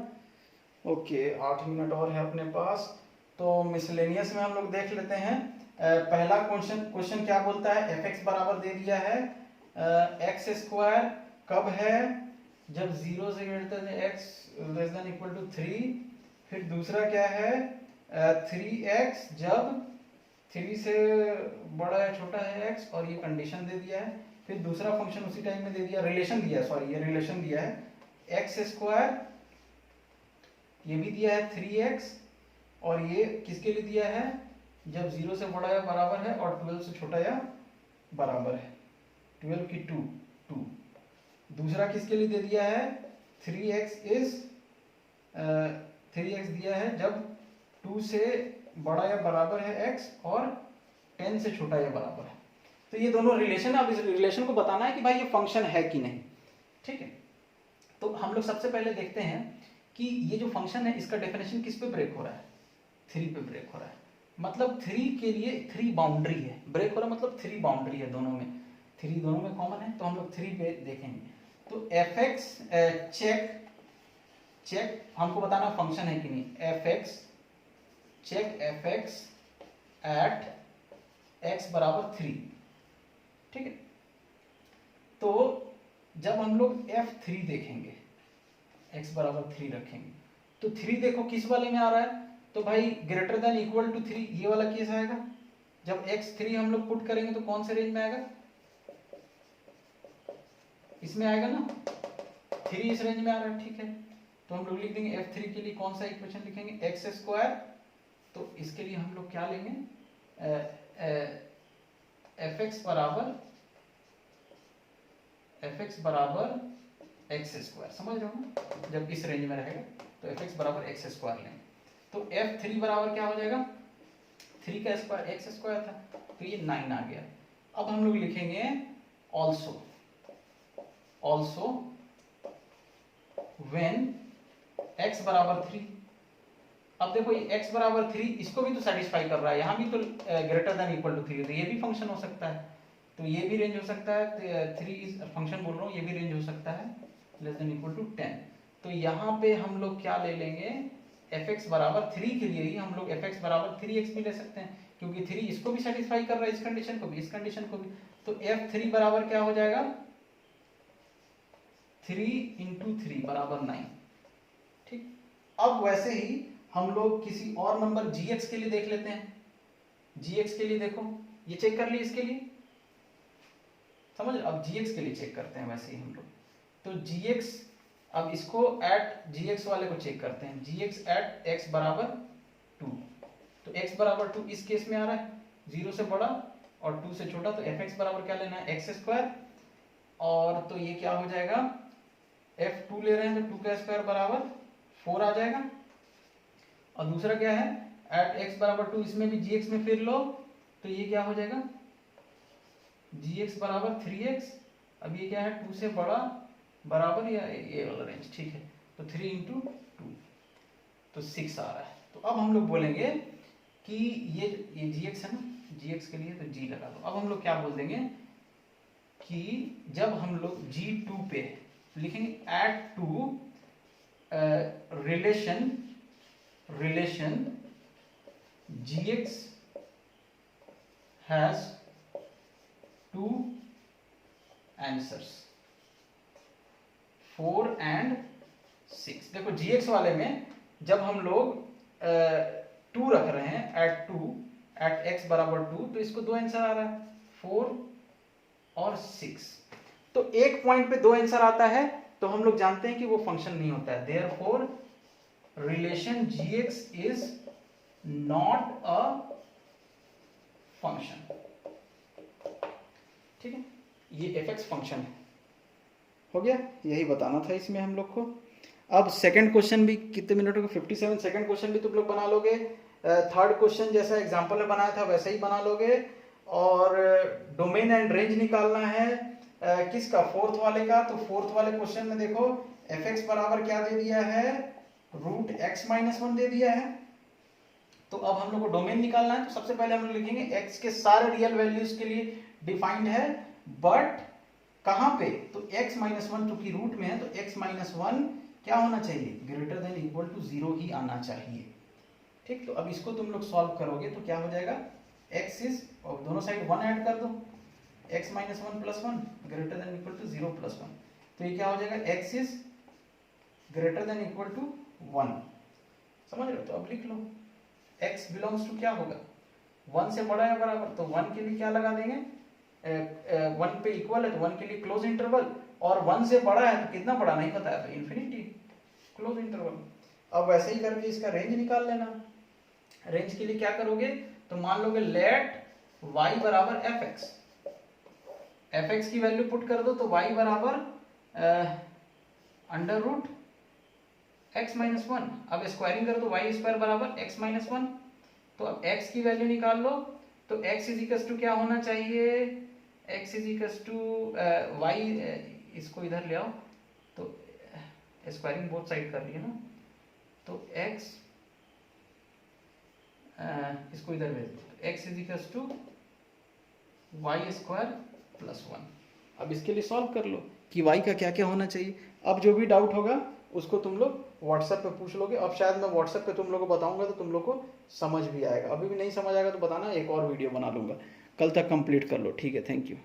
ओके 8 मिनट और है अपने पास, तो मिसलेनियस में हम लोग देख लेते हैं। पहला क्वेश्चन क्या बोलता है, एफ एक्स बराबर दे दिया है एक्स स्क्वायर कब है, जब 0 से greater than x less than equal to 3। फिर दूसरा क्या है 3x जब 3 से बड़ा या छोटा है x, और ये कंडीशन दे दिया है। फिर दूसरा फंक्शन उसी टाइम में दे दिया, रिलेशन दिया है, सॉरी ये रिलेशन दिया है एक्स स्क्वायर, ये भी दिया है 3x, और ये किसके लिए दिया है, जब 0 से बड़ा या बराबर है और 12 से छोटा या बराबर है, 12 की 2। दूसरा किसके लिए दे दिया है 3x दिया है जब 2 से बड़ा या बराबर है x और 10 से छोटा या बराबर है। तो ये दोनों रिलेशन है, अब इस रिलेशन को बताना है कि भाई ये फंक्शन है कि नहीं। ठीक है, तो हम लोग सबसे पहले देखते हैं कि ये जो फंक्शन है इसका डेफिनेशन किस पे ब्रेक हो रहा है, 3 पे ब्रेक हो रहा है, मतलब 3 के लिए 3 बाउंड्री है, ब्रेक हो रहा है मतलब 3 बाउंड्री है, दोनों में 3 दोनों में कॉमन है, तो हम लोग 3 पे देखेंगे। तो एफ एक्स चेक हमको बताना फंक्शन है कि नहीं, f x check f x at x बराबर 3। ठीक है, तो जब हम लोग f3 देखेंगे, x बराबर 3 रखेंगे, तो 3 देखो किस वाले में आ रहा है, तो भाई ग्रेटर देन इक्वल टू 3 ये वाला केस आएगा। जब x3 हम लोग पुट करेंगे तो कौन से रेंज में आएगा, इसमें आएगा ना, 3 इस रेंज में आ रहा है। ठीक है, तो हम लोग लिख देंगे f3 के लिए कौन सा इक्वेशन लिखेंगे, एक्स स्क्वायर, तो इसके लिए हम लोग क्या लेंगे, एफ एक्स बराबर एफ एक्स बराबर एक्स स्क्वायर, समझ रहे हो ना, जब इस रेंज में रहेगा तो एफ एक्स बराबर एक्स स्क्वायर लेंगे। तो एफ थ्री बराबर क्या हो जाएगा, 3 का स्क्वायर एक्स स्क्वायर था, तो ये 9 आ गया। अब हम लोग लिखेंगे ऑल्सो व्हेन x बराबर 3। अब देखो ये x बराबर 3 इसको भी तो सेटिस्फाई कर रहा है, यहाँ भी तो ग्रेटर देन इक्वल टू 3, तो ये भी फंक्शन हो सकता है, तो ये भी रेंज हो सकता है, 3 इज फंक्शन बोल रहा हूँ, ये भी रेंज हो सकता है लेस देन इक्वल टू 10। तो यहाँ पे हम लोग क्या ले लेंगे, fx बराबर 3 के लिए ही हम लोग fx बराबर 3x भी ले सकते हैं, क्योंकि 3 इसको भी सेटिस्फाई कर रहा है, इस कंडीशन को भी, इस कंडीशन को भी। तो f3 बराबर क्या हो जाएगा, 3 इंटू 3 बराबर 9। ठीक, अब वैसे ही हम लोग किसी और नंबर gx के लिए देख लेते हैं। gx के लिए देखो, ये चेक कर ली इसके लिए, समझ, अब gx के लिए चेक करते हैं वैसे ही हम लोग। तो gx, अब इसको एट gx वाले को चेक करते हैं, gx एट x बराबर 2। तो x बराबर 2 इस केस में आ रहा है, 0 से बड़ा और 2 से छोटा, तो fx बराबर क्या लेना है, एक्स स्क्वायर, और तो ये क्या हो जाएगा, f2 ले रहे हैं तो 2 का स्क्वायर बराबर 4 आ जाएगा। और दूसरा क्या है, एट x बराबर 2, इसमें भी gx में फिर लो, तो ये क्या हो जाएगा, gx बराबर 3x, अब ये क्या है, 2 से बड़ा बराबर या ये वाला रेंज, ठीक है, तो 3 इंटू 2 तो 6 आ रहा है। तो अब हम लोग बोलेंगे कि ये gx है ना, gx के लिए तो g लगा दो। अब हम लोग क्या बोल देंगे कि जब हम लोग g2 पे लिखेंगे at two relation gx has 2 answers 4 and 6। देखो gx वाले में जब हम लोग 2 रख रहे हैं एट x बराबर 2, तो इसको 2 आंसर आ रहा है, 4 और 6। तो एक पॉइंट पे 2 आंसर आता है तो हम लोग जानते हैं कि वो फंक्शन नहीं होता है, therefore relation gx is not a function. ठीक है, ये fx फंक्शन है, हो गया, यही बताना था इसमें हम लोग को। अब सेकंड क्वेश्चन भी कितने मिनट हो गए, 57। सेकंड क्वेश्चन भी तुम लोग बना लोगे, थर्ड क्वेश्चन जैसा एग्जांपल में बनाया था वैसे ही बना लोगे। और डोमेन एंड रेंज निकालना है किसका, फोर्थ वाले का। तो फोर्थ वाले क्वेश्चन में देखो fx बराबर क्या दे दिया है, रूट x माइनस 1 दे दिया है। तो अब हम लोग को डोमेन निकालना है, तो सबसे पहले हम लोग लिखेंगे x के सारे रियल वैल्यूज के लिए डिफाइंड है, बट कहां पे, तो x माइनस 1 चूंकि रूट में है तो x माइनस 1 क्या होना चाहिए, ग्रेटर देन इक्वल टू 0 ही आना चाहिए। ठीक, तो अब इसको तुम लोग सॉल्व करोगे तो क्या हो जाएगा, x इज, और दोनों साइड 1 ऐड कर दो, x minus 1 plus 1 greater than equal to 0 plus 1, तो ये क्या हो जाएगा, x is greater than equal to 1। समझ रहे हो, तो अब लिख लो x बिलोंग्स टू क्या होगा, 1 से बड़ा है बराबर, तो 1 के लिए क्या लगा देंगे, 1 पे इक्वल है तो 1 के लिए क्लोज इंटरवल, और 1 से बड़ा है तो कितना बड़ा नहीं पता है तो इन्फिनिटी, क्लोज इंटरवल। अब वैसे ही करके इसका रेंज निकाल लेना। रेंज के लिए क्या करोगे, तो मान लोगे लेट y बराबर fx की वैल्यू पुट कर दो, तो y बराबर अंडर रूट x माइनस 1। अब स्क्वायरिंग करो तो y स्क्वायर बराबर x माइनस 1। तो अब x की वैल्यू निकाल लो, तो x इज इक्वल टू क्या होना चाहिए, x is equal to y, इसको इधर ले आओ, तो स्क्वायरिंग बोथ साइड कर लिए ना, तो x इसको इधर भेज दो, x is equal to y square plus 1। अब इसके लिए सॉल्व कर लो कि y का क्या क्या होना चाहिए। अब जो भी डाउट होगा उसको तुम लोग व्हाट्सएप पे पूछ लोगे, अब शायद मैं व्हाट्सएप पे तुम लोग को बताऊंगा तो तुम लोग को समझ भी आएगा, अभी भी नहीं समझ आएगा तो बताना, एक और वीडियो बना लूंगा, कल तक कंप्लीट कर लो। ठीक है, थैंक यू।